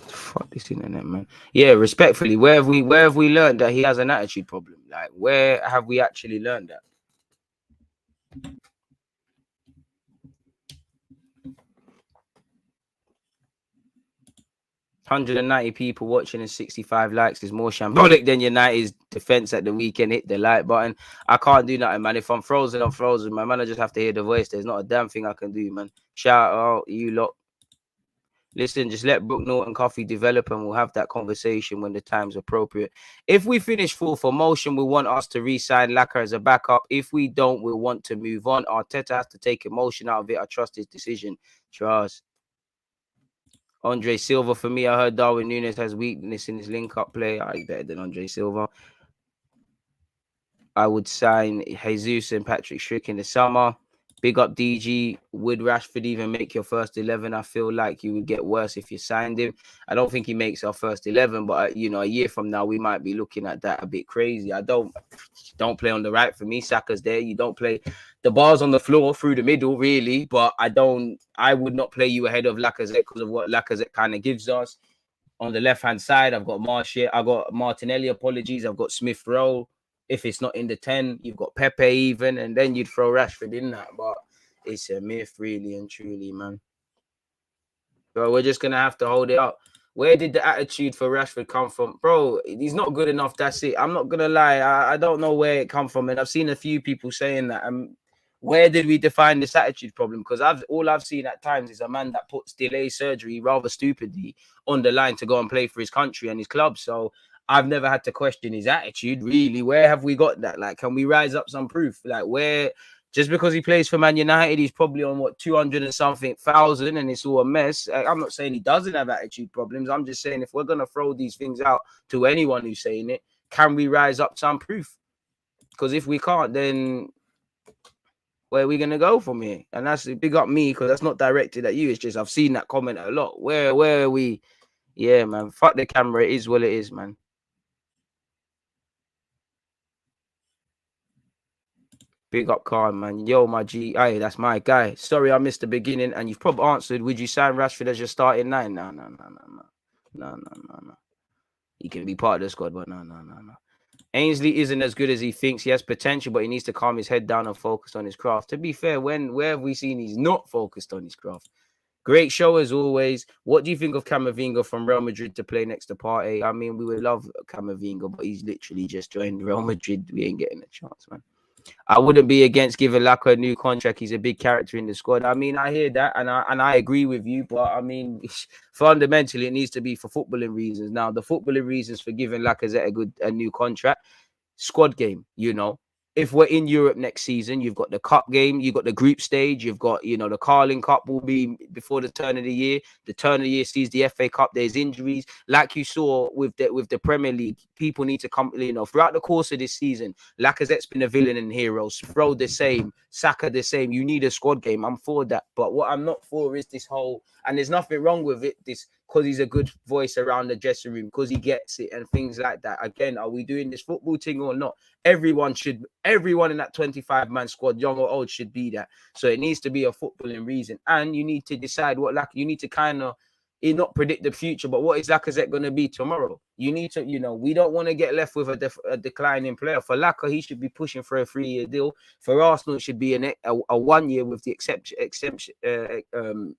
Fuck this internet, man. Yeah, respectfully, where have we learned that he has an attitude problem? Like, where have we actually learned that? $190 people watching and 65 likes is more shambolic than United's defense at the weekend. Hit the like button. I can't do nothing, man. If I'm frozen, I'm frozen. My man, I just have to hear the voice. There's not a damn thing I can do, man. Shout out, you lot. Listen, just let Brook Norton Coffee develop and we'll have that conversation when the time's appropriate. If we finish full for motion, we want us to re-sign Laka as a backup. If we don't, we'll want to move on. Arteta has to take emotion out of it. I trust his decision. Trust. Andre Silva, for me, I heard Darwin Núñez has weakness in his link-up play. He's better than Andre Silva. I would sign Jesus and Patrick Schick in the summer. Big up DG. Would Rashford even make your first 11? I feel like you would get worse if you signed him. I don't think he makes our first 11, but you know, a year from now we might be looking at that a bit crazy. I don't play on the right for me. Saka's there. You don't play the bars on the floor through the middle, really. But I would not play you ahead of Lacazette because of what Lacazette kind of gives us. On the left-hand side, I've got I've got Martinelli, apologies. I've got Smith Rowe. If it's not in the 10, you've got Pepe even, and then you'd throw Rashford in that. But it's a myth, really and truly, man. Bro, we're just going to have to hold it up. Where did the attitude for Rashford come from? Bro, he's not good enough, that's it. I'm not going to lie. I don't know where it come from, and I've seen a few people saying that. Where did we define this attitude problem? Because all I've seen at times is a man that puts delay surgery rather stupidly on the line to go and play for his country and his club. So I've never had to question his attitude, really. Where have we got that? Like, can we rise up some proof? Like, where, just because he plays for Man United, he's probably on, what, 200 and something thousand, and it's all a mess. I'm not saying he doesn't have attitude problems. I'm just saying if we're going to throw these things out to anyone who's saying it, can we rise up some proof? Because if we can't, then where are we gonna go from here? And that's big up me, because that's not directed at you. It's just I've seen that comment a lot. Where are we? Yeah, man. Fuck the camera. It is what it is, man. Big up Khan, man. Yo, my G. Hey, that's my guy. Sorry I missed the beginning, and you've probably answered. Would you sign Rashford as your starting 9? No. He can be part of the squad, but no. Ainsley isn't as good as he thinks. He has potential, but he needs to calm his head down and focus on his craft. To be fair, where have we seen he's not focused on his craft? Great show as always. What do you think of Camavinga from Real Madrid to play next to Partey? I mean, we would love Camavinga, but he's literally just joined Real Madrid. We ain't getting a chance, man. I wouldn't be against giving Laka a new contract. He's a big character in the squad. I mean, I hear that, and I agree with you. But I mean, fundamentally, it needs to be for footballing reasons. Now, the footballing reasons for giving Lacazette a new contract, squad game, you know. If we're in Europe next season, you've got the cup game, you've got the group stage, you've got, you know, the Carling Cup will be before the turn of the year. The turn of the year sees the FA Cup. There's injuries, like you saw with the Premier League. People need to come, you know, throughout the course of this season. Lacazette's been a villain and hero. Throw the same, Saka the same. You need a squad game. I'm for that, but what I'm not for is this whole. And there's nothing wrong with it. This because he's a good voice around the dressing room, because he gets it and things like that. Again, are we doing this football thing or not? Everyone in that 25-man squad, young or old, should be that. So it needs to be a footballing reason. And you need to decide you need to kind of not predict the future, but what is Lacazette going to be tomorrow? You need to, you know, we don't want to get left with a declining player. For Laka, he should be pushing for a 3-year deal. For Arsenal, it should be a 1 year with the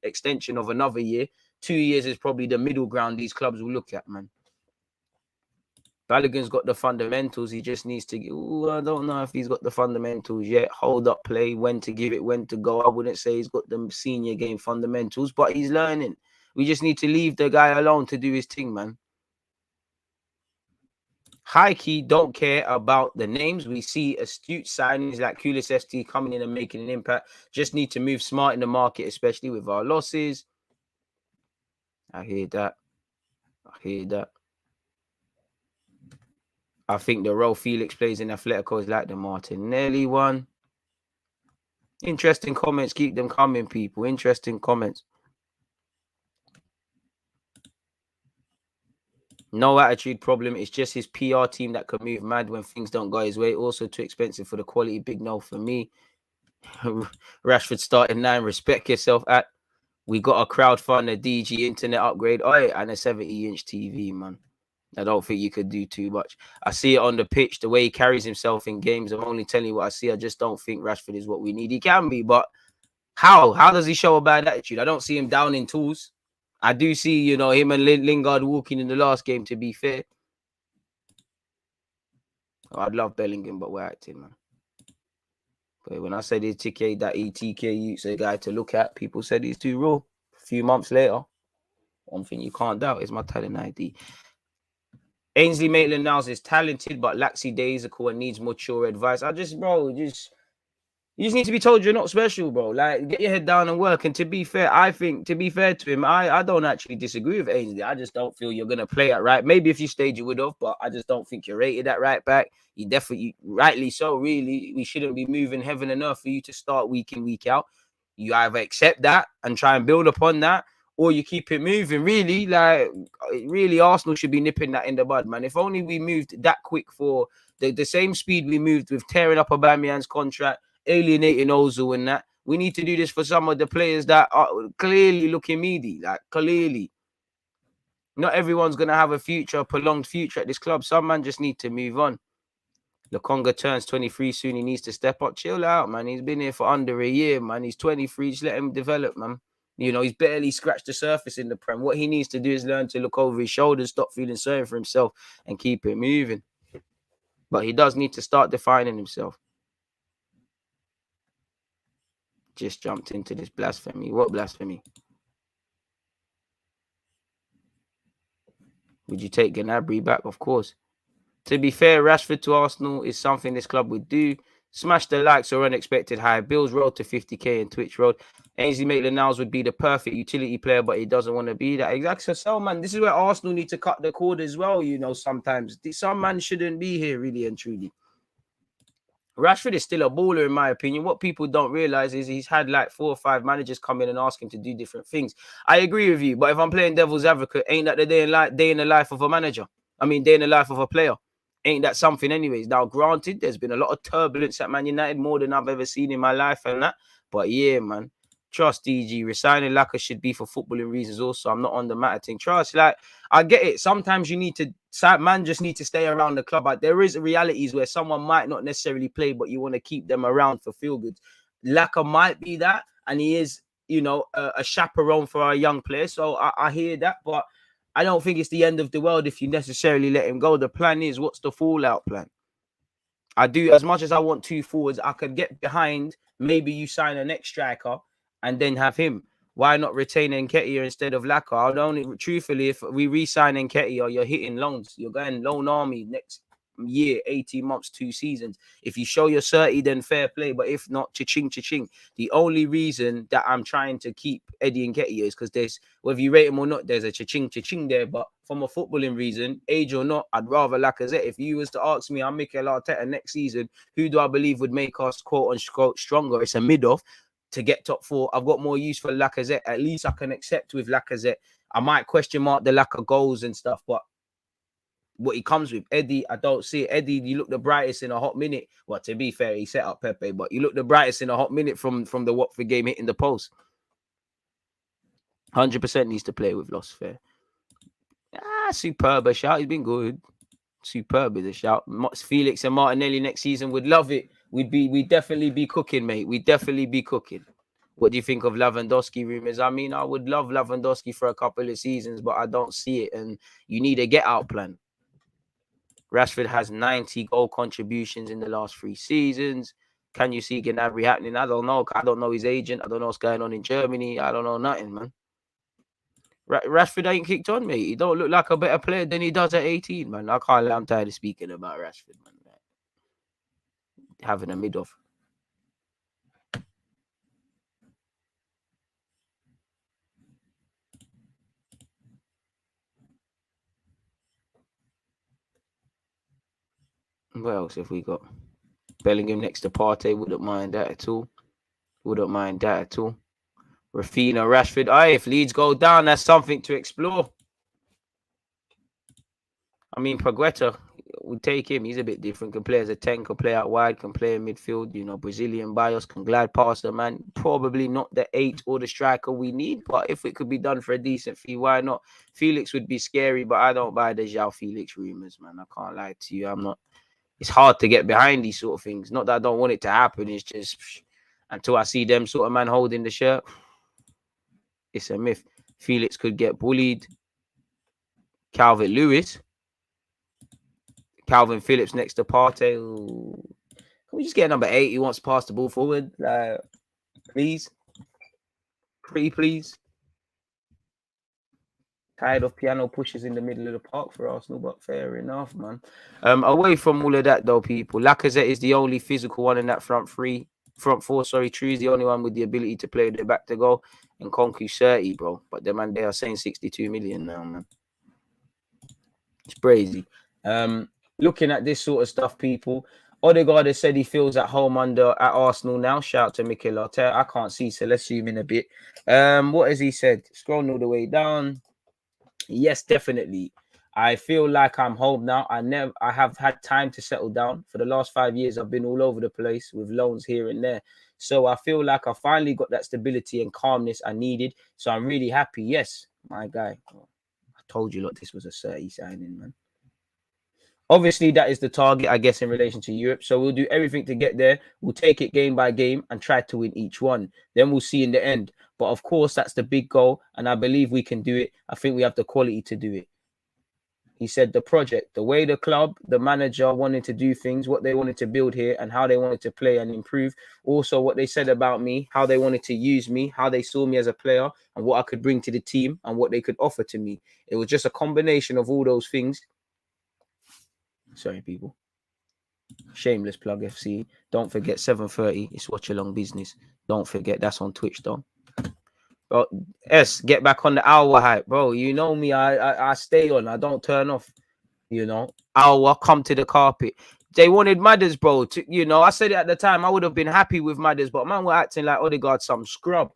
extension of another year. 2 years is probably the middle ground these clubs will look at, man. Balogun's got the fundamentals. He just needs to. I don't know if he's got the fundamentals yet. Hold up play, when to give it, when to go. I wouldn't say he's got the senior game fundamentals, but he's learning. We just need to leave the guy alone to do his thing, man. High key, don't care about the names. We see astute signings like QUALIFICATION coming in and making an impact. Just need to move smart in the market, especially with our losses. I hear that. I think the role Felix plays in Atletico is like the Martinelli one. Interesting comments. Keep them coming, people. Interesting comments. No attitude problem. It's just his PR team that can move mad when things don't go his way. Also too expensive for the quality. Big no for me. Rashford starting 9. Respect yourself. We got a crowdfund, a DG internet upgrade. And a 70-inch TV, man. I don't think you could do too much. I see it on the pitch, the way he carries himself in games. I'm only telling you what I see. I just don't think Rashford is what we need. He can be, but how? How does he show a bad attitude? I don't see him down in tools. I do see, you know, him and Lingard walking in the last game, to be fair. I'd love Bellingham, but we're acting, man. But when I said he's TK, that ETK, a guy to look at, people said he's too raw. A few months later, one thing you can't doubt is my talent ID. Ainsley Maitland-Niles is talented, but lacks daisical and needs mature advice. You just need to be told you're not special, bro. Like, get your head down and work. And to be fair, I think, to be fair to him, I don't actually disagree with Ainsley. I just don't feel you're going to play at right. Maybe if you stayed, you would have, but I just don't think you're rated at right back. You definitely, rightly so, really. We shouldn't be moving heaven and earth for you to start week in, week out. You either accept that and try and build upon that, or you keep it moving. Really, like, really, Arsenal should be nipping that in the bud, man. If only we moved that quick for the same speed we moved with tearing up Aubameyang's contract, alienating Ozil and that. We need to do this for some of the players that are clearly looking meaty. Like, clearly. Not everyone's going to have a future, a prolonged future at this club. Some man just need to move on. Lokonga turns 23 soon. He needs to step up. Chill out, man. He's been here for under a year, man. He's 23. Just let him develop, man. You know, he's barely scratched the surface in the Prem. What he needs to do is learn to look over his shoulders, stop feeling sorry for himself, and keep it moving. But he does need to start defining himself. Just jumped into this blasphemy. What blasphemy? Would you take Gnabry back? Of course. To be fair, Rashford to Arsenal is something this club would do. Smash the likes or unexpected high. Bills road to 50k and Twitch road. Ainsley Maitland-Niles would be the perfect utility player, but he doesn't want to be that. Exactly. So, man, this is where Arsenal need to cut the cord as well, you know, sometimes. Some man shouldn't be here, really and truly. Rashford is still a baller, in my opinion. What people don't realize is he's had like 4 or 5 managers come in and ask him to do different things. I agree with you, but if I'm playing devil's advocate, ain't that the day in the life of a manager? I mean, day in the life of a player. Ain't that something anyways? Now, granted, there's been a lot of turbulence at Man United, more than I've ever seen in my life and that. But yeah, man, trust DG. Resigning Lacazette should be for footballing reasons also. I'm not on the matter thing. Trust, like, I get it. Sometimes you need to, man just need to stay around the club. But there is realities where someone might not necessarily play, but you want to keep them around for feel good. Lacazette might be that, and he is, you know, a chaperone for our young players. So I hear that, but I don't think it's the end of the world if you necessarily let him go. The plan is, what's the fallout plan? I do, as much as I want 2 forwards, I could get behind. Maybe you sign a next striker and then have him. Why not retain Nketiah instead of Lacazette? I don't, truthfully, if we re-sign Nketiah, you're hitting loans. You're going loan army next year, 18 months, 2 seasons. If you show you're 30, then fair play. But if not, cha-ching, cha-ching. The only reason that I'm trying to keep Eddie Nketiah is because there's, whether you rate him or not, there's a cha-ching, cha-ching there. But from a footballing reason, age or not, I'd rather Lacazette. If you was to ask me, I'm Mikel Arteta next season, who do I believe would make us quote unquote stronger? It's a mid-off to get top 4. I've got more use for Lacazette. At least I can accept with Lacazette. I might question mark the lack of goals and stuff, but what he comes with, Eddie, I don't see it. Eddie, you look the brightest in a hot minute. Well, to be fair, he set up Pepe, but you look the brightest in a hot minute from the Watford game hitting the post. 100% needs to play with Lost Fair. Superb a shout. He's been good. Superb is a shout. Felix and Martinelli next season would love it. We'd definitely be cooking, mate. We'd definitely be cooking. What do you think of Lewandowski rumors? I mean, I would love Lewandowski for a couple of seasons, but I don't see it. And you need a get-out plan. Rashford has 90 goal contributions in the last 3 seasons. Can you see Gnabry happening? I don't know. I don't know his agent. I don't know what's going on in Germany. I don't know nothing, man. Rashford ain't kicked on, mate. He don't look like a better player than he does at 18, man. I can't lie. I'm tired of speaking about Rashford, man. Having a mid-off. What else have we got? Bellingham next to Partey. Wouldn't mind that at all. Wouldn't mind that at all. Rafinha, Rashford. If Leeds go down, that's something to explore. I mean, Pagueta, we take him. He's a bit different. Can play as a 10, can play out wide, can play in midfield. You know, Brazilian bios, can glide past the man. Probably not the 8 or the striker we need, but if it could be done for a decent fee, why not? Felix would be scary, but I don't buy the João Felix rumors, man. I can't lie to you. I'm not. It's hard to get behind these sort of things. Not that I don't want it to happen. It's just until I see them sort of man holding the shirt, it's a myth. Felix could get bullied. Calvert-Lewis. Calvin Phillips next to Partey. Ooh. Can we just get number 8? He wants to pass the ball forward. Please. Pretty please. Tired of piano pushes in the middle of the park for Arsenal, but fair enough, man. Away from all of that, though, people, Lacazette is the only physical one in that front 3. front four. Sorry, True's the only one with the ability to play the back to go, and Konku's 30, bro. But the man, they are saying 62 million now, man. It's crazy. Looking at this sort of stuff, people. Odegaard has said he feels at home at Arsenal now. Shout out to Mikel Arteta. I can't see, so let's zoom in a bit. What has he said? Scrolling all the way down. Yes, definitely. I feel like I'm home now. I have had time to settle down. For the last 5 years, I've been all over the place with loans here and there. So I feel like I finally got that stability and calmness I needed. So I'm really happy. Yes, my guy. I told you, look, this was a 30 signing, man. Obviously, that is the target, I guess, in relation to Europe. So we'll do everything to get there. We'll take it game by game and try to win each one. Then we'll see in the end. But of course, that's the big goal. And I believe we can do it. I think we have the quality to do it. He said the project, the way the club, the manager wanted to do things, what they wanted to build here and how they wanted to play and improve. Also, what they said about me, how they wanted to use me, how they saw me as a player and what I could bring to the team and what they could offer to me. It was just a combination of all those things. Sorry, people. Shameless plug FC. Don't forget 7:30. It's Watch Along Business. Don't forget that's on Twitch, though. Bro, S, get back on the hour hype, bro. You know me. I stay on. I don't turn off. You know, hour come to the carpet. They wanted Madders, bro. I said it at the time. I would have been happy with Madders, but man, we're acting like Odegaard some scrub.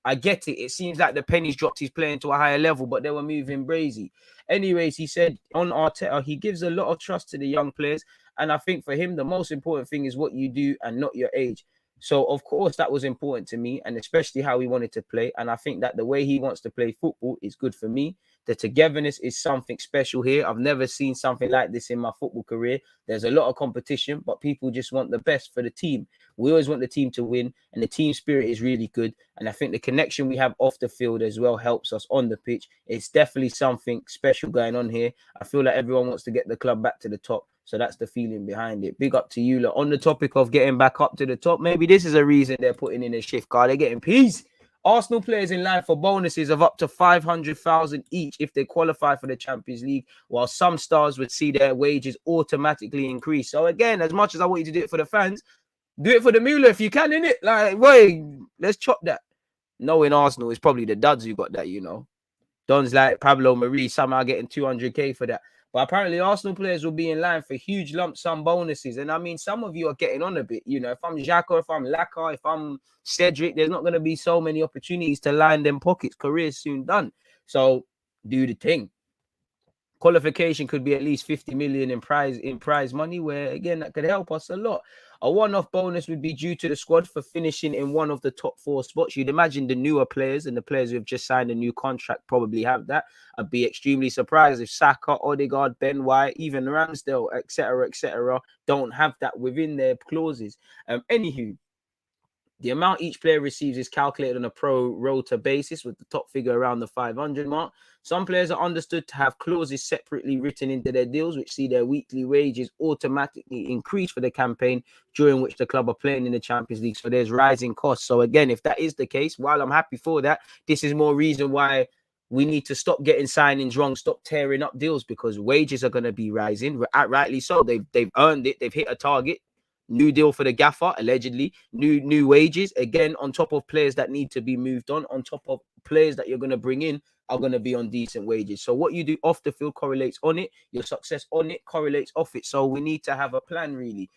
I get it. It seems like the pennies dropped. He's playing to a higher level, but they were moving brazy. Anyways, he said on Arteta, he gives a lot of trust to the young players. And I think for him, the most important thing is what you do and not your age. So, of course, that was important to me, and especially how he wanted to play. And I think that the way he wants to play football is good for me. The togetherness is something special here. I've never seen something like this in my football career. There's a lot of competition, but people just want the best for the team. We always want the team to win, and the team spirit is really good. And I think the connection we have off the field as well helps us on the pitch. It's definitely something special going on here. I feel like everyone wants to get the club back to the top. So that's the feeling behind it. Big up to you. Look, on the topic of getting back up to the top, maybe this is a reason they're putting in a shift card. They're getting peace. Arsenal players in line for bonuses of up to 500,000 each if they qualify for the Champions League, while some stars would see their wages automatically increase. So again, as much as I want you to do it for the fans, do it for the Mueller if you can, innit? Like, wait, let's chop that. Knowing Arsenal, it's probably the duds who got that, you know. Dons like Pablo Marie somehow getting 200k for that. But apparently Arsenal players will be in line for huge lump sum bonuses. And I mean, some of you are getting on a bit. You know, if I'm Xhaka, if I'm Laka, if I'm Cedric, there's not going to be so many opportunities to line them pockets. Career's soon done. So do the thing. Qualification could be at least 50 million in prize money, where again that could help us a lot. A one-off bonus would be due to the squad for finishing in one of the top 4 spots. You'd imagine the newer players and the players who have just signed a new contract probably have that. I'd be extremely surprised if Saka, Odegaard, Ben White, even Ramsdale, etc., don't have that within their clauses. Anywho, the amount each player receives is calculated on a pro rata basis, with the top figure around the 500 mark. Some players are understood to have clauses separately written into their deals, which see their weekly wages automatically increase for the campaign during which the club are playing in the Champions League. So there's rising costs. So again, if that is the case, while I'm happy for that, this is more reason why we need to stop getting signings wrong, stop tearing up deals, because wages are going to be rising. Rightly so. They've earned it. They've hit a target. New deal for the gaffer, allegedly. New wages, again, on top of players that need to be moved on top of players that you're going to bring in are going to be on decent wages. So what you do off the field correlates on it. Your success on it correlates off it. So we need to have a plan, really.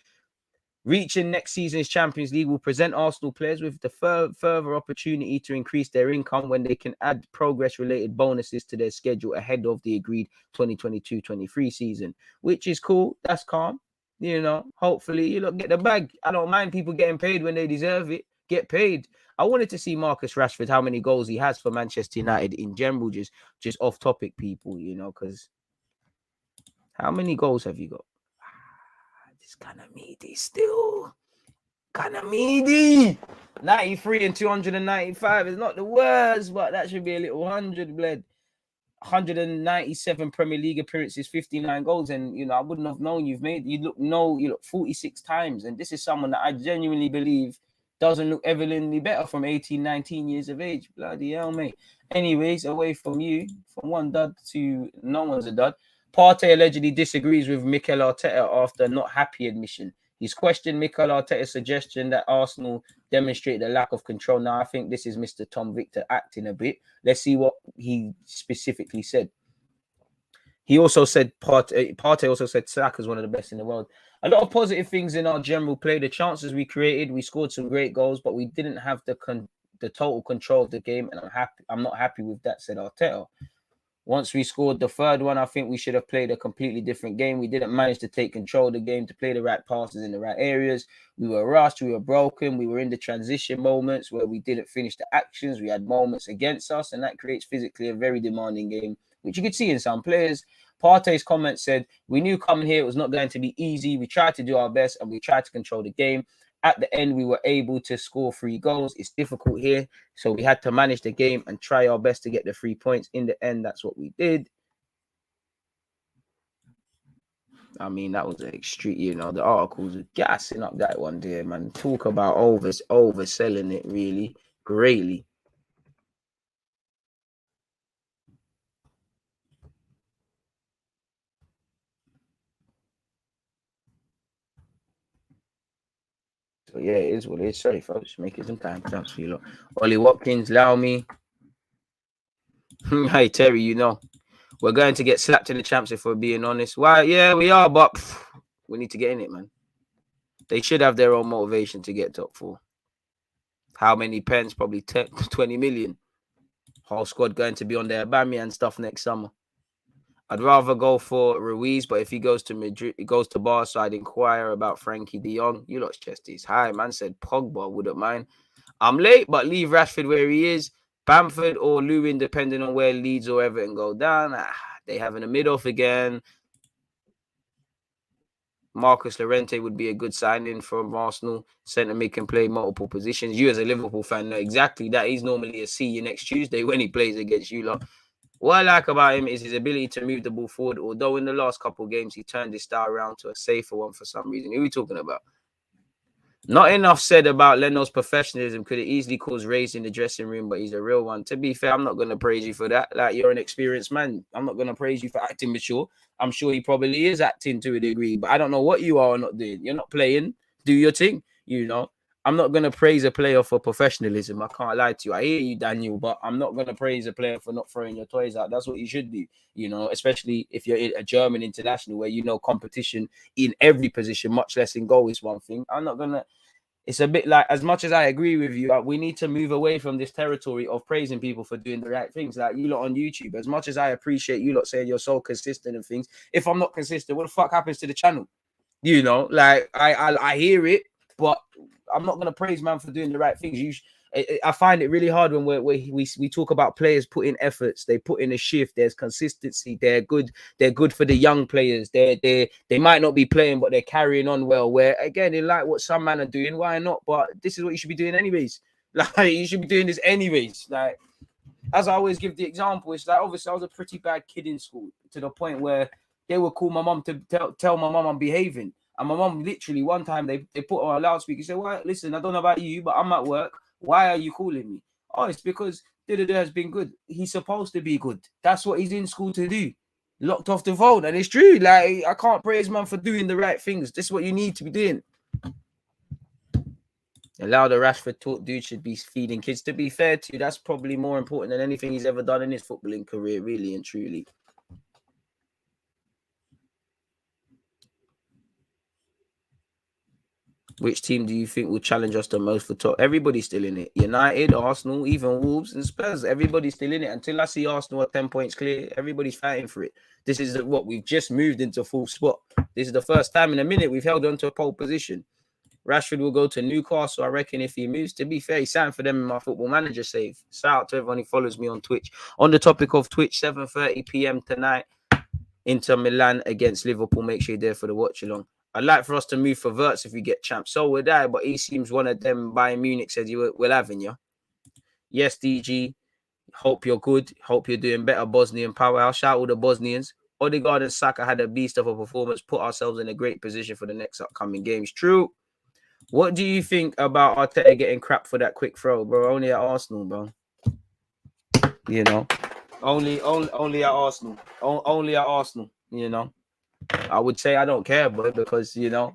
Reaching next season's Champions League will present Arsenal players with the further opportunity to increase their income when they can add progress-related bonuses to their schedule ahead of the agreed 2022-23 season, which is cool. That's calm. You know, hopefully you look get the bag. I don't mind people getting paid when they deserve it. Get paid. I wanted to see Marcus Rashford, how many goals he has for Manchester United in general, just off topic, people, you know, because how many goals have you got? It's kind of meaty still. Kind of meaty. 93 and 295 is not the worst, but that should be a little 100, bled. 197 Premier League appearances, 59 goals, and you know I wouldn't have known you look 46 times, and this is someone that I genuinely believe doesn't look evidently better from 18, 19 years of age. Bloody hell, mate. Anyways, away from you, from one dud to no one's a dud. Partey allegedly disagrees with Mikel Arteta after not happy admission. He's questioned Mikel Arteta's suggestion that Arsenal demonstrated a lack of control. Now, I think this is Mr. Tom Victor acting a bit. Let's see what he specifically said. He also said, Partey also said Saka's one of the best in the world. A lot of positive things in our general play. The chances we created, we scored some great goals, but we didn't have the total control of the game, and I'm not happy with that, said Arteta. Once we scored the third one, I think we should have played a completely different game. We didn't manage to take control of the game, to play the right passes in the right areas. We were rushed, we were broken, we were in the transition moments where we didn't finish the actions. We had moments against us, and that creates physically a very demanding game, which you could see in some players. Partey's comment said, we knew coming here it was not going to be easy. We tried to do our best and we tried to control the game. At the end, we were able to score 3 goals. It's difficult here, so we had to manage the game and try our best to get the 3 points. In the end, that's what we did. I mean, that was an extreme, you know, the articles are gassing up that one there, man. Talk about overselling it really greatly. So yeah, it is what it is. Sorry, folks, making some time. Thanks for you lot. Ollie Watkins, allow me. Hey Terry, you know we're going to get slapped in the champs if we're being honest. Why? Yeah, we are, but we need to get in it, man. They should have their own motivation to get top 4. How many pence? Probably 10, 20 million. Whole squad going to be on their Bammy and stuff next summer. I'd rather go for Ruiz, but if he goes to Madrid, he goes to Barca, I'd inquire about Frankie de Jong. You lot's chest is high, man. Said Pogba, wouldn't mind. I'm late, but leave Rashford where he is. Bamford or Lewin, depending on where Leeds or Everton go down. They have in the mid-off again. Marcus Llorente would be a good signing from Arsenal. Centre mid can play multiple positions. You as a Liverpool fan know exactly that. He's normally a see you next Tuesday when he plays against you lot. What I like about him is his ability to move the ball forward, although in the last couple of games he turned his style around to a safer one for some reason. Who are we talking about? Not enough said about Leno's professionalism. Could it easily cause raised in the dressing room, but he's a real one. To be fair, I'm not going to praise you for that. Like, you're an experienced man. I'm not going to praise you for acting mature. I'm sure he probably is acting to a degree, but I don't know what you are or not doing. You're not playing. Do your thing, you know. I'm not going to praise a player for professionalism. I can't lie to you. I hear you, Daniel, but I'm not going to praise a player for not throwing your toys out. That's what you should do, you know, especially if you're a German international where you know competition in every position, much less in goal, is one thing. I'm not going to. It's a bit like, as much as I agree with you, we need to move away from this territory of praising people for doing the right things. Like you lot on YouTube, as much as I appreciate you lot saying you're so consistent and things, if I'm not consistent, what the fuck happens to the channel? You know, like I hear it, but I'm not gonna praise man for doing the right things. I find it really hard when we talk about players putting efforts, they put in a shift, there's consistency, they're good for the young players. They might not be playing, but they're carrying on well. Where again, they like what some men are doing, why not? But this is what you should be doing anyways. Like you should be doing this anyways. Like as I always give the example, it's like obviously I was a pretty bad kid in school to the point where they would call my mom to tell my mom I'm behaving. And my mom literally one time they put on a loudspeaker and said, well, listen, I don't know about you, but I'm at work. Why are you calling me? Oh, it's because da-da-da has been good. He's supposed to be good. That's what he's in school to do. Locked off the phone. And it's true. Like, I can't praise man for doing the right things. This is what you need to be doing. Allow the Rashford talk dude should be feeding kids. To be fair to you, that's probably more important than anything he's ever done in his footballing career, really and truly. Which team do you think will challenge us the most for top? Everybody's still in it. United, Arsenal, even Wolves and Spurs. Everybody's still in it. Until I see Arsenal at 10 points clear, everybody's fighting for it. This is what we've just moved into full spot. This is the first time in a minute we've held on to a pole position. Rashford will go to Newcastle, I reckon, if he moves. To be fair, he signed for them in my Football Manager save. Shout out to everyone who follows me on Twitch. On the topic of Twitch, 7:30 p.m. tonight, Inter Milan against Liverpool. Make sure you're there for the watch along. I'd like for us to move for Wirtz if we get champs. So would I, but he seems one of them. Bayern Munich said you will having you. Yes, DG. Hope you're good. Hope you're doing better, Bosnian powerhouse. Shout out all the Bosnians. Odegaard and Saka had a beast of a performance. Put ourselves in a great position for the next upcoming games. True. What do you think about Arteta getting crap for that quick throw, bro? Only at Arsenal, bro. You know, only at Arsenal. Only at Arsenal. You know. I would say I don't care, boy, because, you know,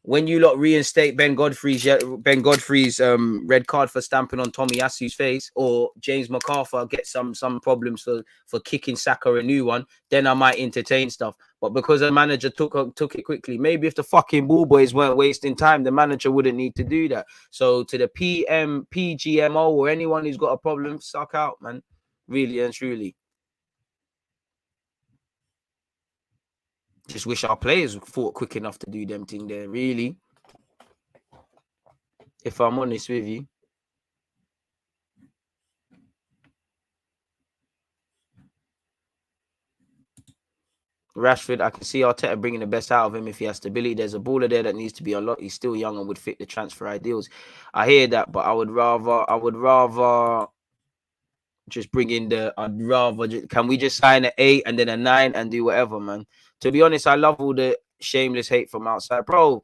when you lot reinstate Ben Godfrey's red card for stamping on Tomiyasu's face, or James MacArthur gets some problems for kicking Saka a new one, then I might entertain stuff. But because a manager took it quickly, maybe if the fucking ball boys weren't wasting time, the manager wouldn't need to do that. So to the PGMO or anyone who's got a problem, suck out, man. Really and truly. Just wish our players fought quick enough to do them thing there, really. If I'm honest with you. Rashford, I can see Arteta bringing the best out of him if he has stability. There's a baller there that needs to be unlocked. He's still young and would fit the transfer ideals. I hear that, but I would rather just bring in can we just sign an 8 and then a 9 and do whatever, man? To be honest, I love all the shameless hate from outside, bro.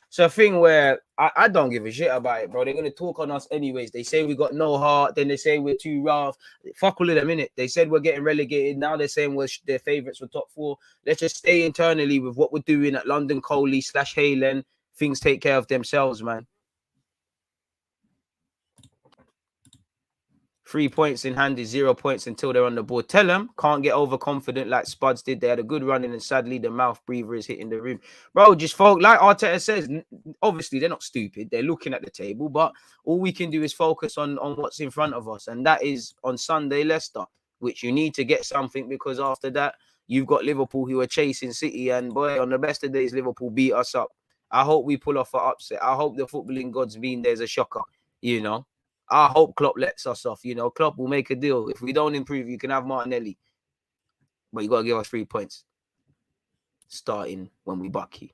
It's a thing where I don't give a shit about it, bro. They're gonna talk on us anyways. They say we got no heart, then they say we're too rough. Fuck all of them, innit? They said we're getting relegated. Now they're saying we're their favourites for top 4. Let's just stay internally with what we're doing at London Coley / Haylen. Things take care of themselves, man. 3 points in hand is 0 points until they're on the board. Tell them, can't get overconfident like Spuds did. They had a good running, and sadly, the mouth breather is hitting the room. Bro, just folk, like Arteta says, obviously, they're not stupid. They're looking at the table, but all we can do is focus on what's in front of us. And that is on Sunday, Leicester, which you need to get something, because after that, you've got Liverpool who are chasing City. And boy, on the best of days, Liverpool beat us up. I hope we pull off an upset. I hope the footballing gods mean there's a shocker, you know. I hope Klopp lets us off. You know, Klopp will make a deal. If we don't improve, you can have Martinelli. But you got to give us 3 points. Starting when we bucky.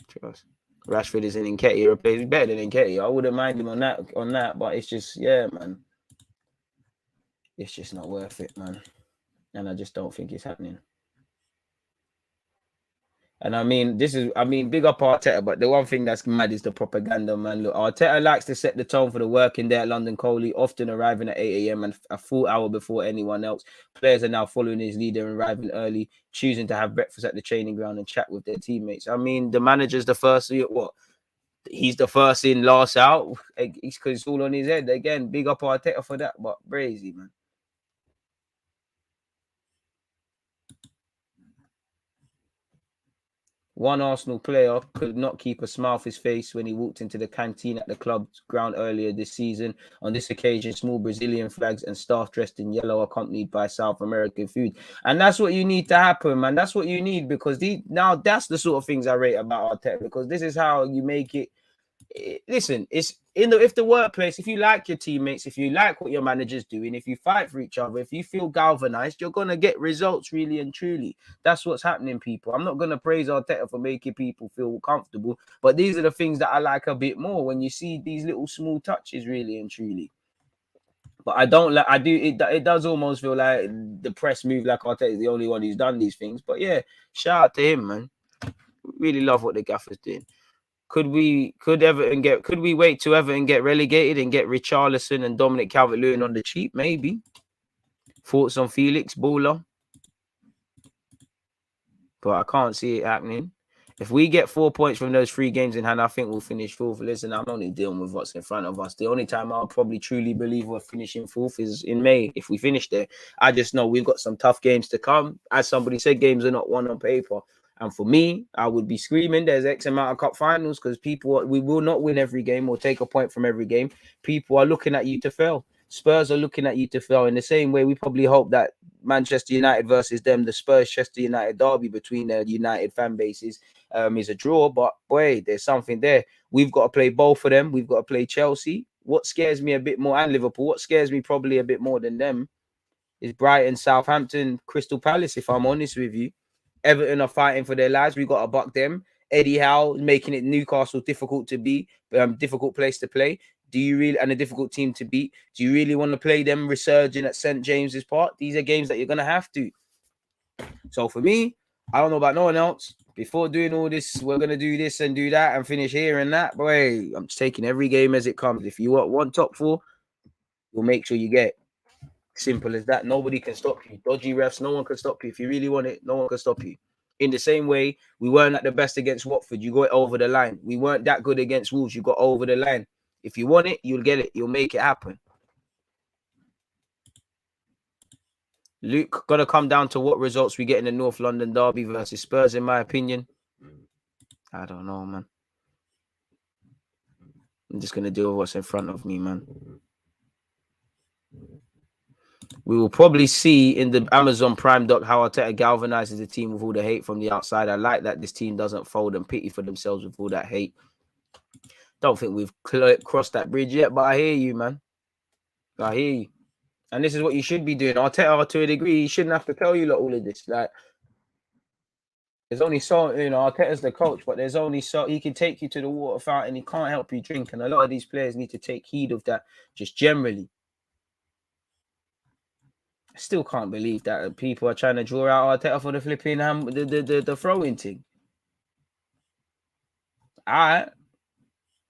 Trust. Rashford is an Nketiah replace. He's better than Nketiah. I wouldn't mind him on that. But it's just, yeah, man. It's just not worth it, man. And I just don't think it's happening. And I mean, big up Arteta, but the one thing that's mad is the propaganda, man. Look, Arteta likes to set the tone for the working day at London Coley, often arriving at 8 a.m. and a full hour before anyone else. Players are now following his leader and arriving early, choosing to have breakfast at the training ground and chat with their teammates. I mean, the manager's the first, he's the first in, last out. It's because it's all on his head. Again, big up Arteta for that, but crazy, man. One Arsenal player could not keep a smile off his face when he walked into the canteen at the club's ground earlier this season. On this occasion, small Brazilian flags and staff dressed in yellow accompanied by South American food. And that's what you need to happen, man. That's what you need, because now that's the sort of things I rate about Arteta, because this is how you make it. Listen, it's if the workplace, if you like your teammates, if you like what your manager's doing, if you fight for each other, if you feel galvanized, you're gonna get results, really and truly. That's what's happening, people. I'm not gonna praise Arteta for making people feel comfortable, but these are the things that I like a bit more when you see these little small touches, really and truly. But I don't like. It does almost feel like the press move like Arteta is the only one who's done these things. But yeah, shout out to him, man. Really love what the gaffer's doing. Could we wait till Everton get relegated and get Richarlison and Dominic Calvert-Lewin on the cheap? Maybe. Thoughts on Felix Baller? But I can't see it happening. If we get 4 points from those 3 games in hand, I think we'll finish fourth. Listen, I'm only dealing with what's in front of us. The only time I'll probably truly believe we're finishing fourth is in May, if we finish there. I just know we've got some tough games to come. As somebody said, games are not won on paper. And for me, I would be screaming there's X amount of cup finals, because we will not win every game or take a point from every game. People are looking at you to fail. Spurs are looking at you to fail. In the same way, we probably hope that Manchester United versus them, the Spurs-Chester United derby between the United fan bases, is a draw. But boy, there's something there. We've got to play both of them. We've got to play Chelsea. What scares me a bit more, and Liverpool, what scares me probably a bit more than them is Brighton, Southampton, Crystal Palace, if I'm honest with you. Everton are fighting for their lives. We've got to buck them. Eddie Howe making it Newcastle difficult to beat, difficult place to play. Do you really, and a difficult team to beat? Do you really want to play them resurging at St. James's Park? These are games that you're going to have to. So for me, I don't know about no one else. Before doing all this, we're going to do this and do that and finish here and that. Boy, I'm just taking every game as it comes. If you want top 4, we'll make sure you get it. Simple as that. Nobody can stop you. Dodgy refs, no one can stop you. If you really want it, no one can stop you. In the same way, we weren't at the best against Watford. You got over the line. We weren't that good against Wolves. You got over the line. If you want it, you'll get it. You'll make it happen. Luke, got to come down to what results we get in the North London derby versus Spurs, in my opinion. I don't know, man. I'm just going to deal with what's in front of me, man. We will probably see in the Amazon Prime doc how Arteta galvanizes the team with all the hate from the outside. I like that this team doesn't fold and pity for themselves with all that hate. Don't think we've crossed that bridge yet, but I hear you, man. I hear you. And this is what you should be doing. Arteta, to a degree, he shouldn't have to tell you all of this. Like, there's only so, Arteta's the coach, but there's only so he can take you to the water fountain. He can't help you drink. And a lot of these players need to take heed of that just generally. I still can't believe that people are trying to draw out Arteta for the flipping the throwing thing. I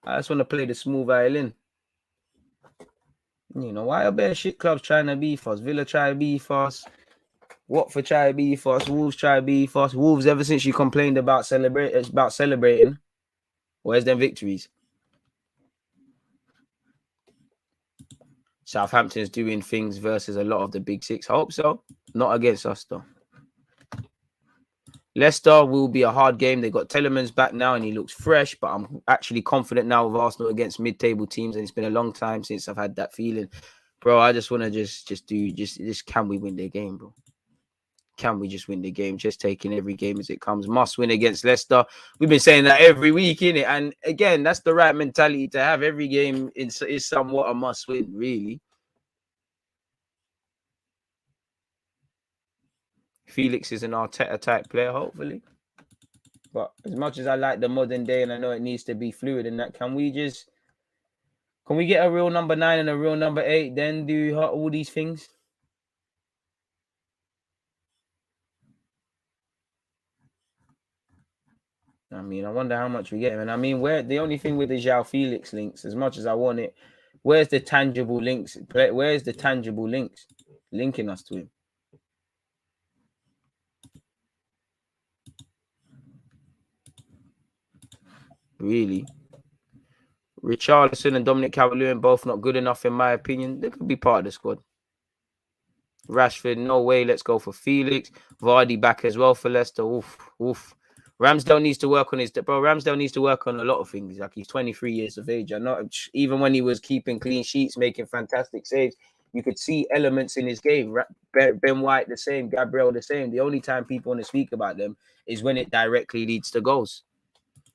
just want to play the smooth violin. Why are bare shit clubs trying to beef us? Villa try to beef us. Watford try to beef us. Wolves try to beef us. Wolves, ever since you complained about celebrating, where's them victories? Southampton's doing things versus a lot of the big six. I hope so. Not against us, though. Leicester will be a hard game. They got Telemans back now, and he looks fresh. But I'm actually confident now with Arsenal against mid-table teams, and it's been a long time since I've had that feeling, bro. I just want to just can we win the game, bro? Can we just win the game? Just taking every game as it comes. Must win against Leicester. We've been saying that every week, innit? And again, that's the right mentality to have. Every game is somewhat a must win, really. Felix is an Arteta type player, hopefully. But as much as I like the modern day and I know it needs to be fluid and that, can we get a real number 9 and a real number 8, then do all these things? I mean, I wonder how much we get. And I mean, the only thing with the João Felix links, as much as I want it, where's the tangible links? Where's the tangible links linking us to him? Really? Richarlison and Dominic Calvert-Lewin both not good enough, in my opinion. They could be part of the squad. Rashford, no way. Let's go for Felix. Vardy back as well for Leicester. Oof. Ramsdale needs to work on Ramsdale needs to work on a lot of things. Like, he's 23 years of age. Even when he was keeping clean sheets, making fantastic saves, you could see elements in his game. Ben White the same, Gabriel the same. The only time people want to speak about them is when it directly leads to goals.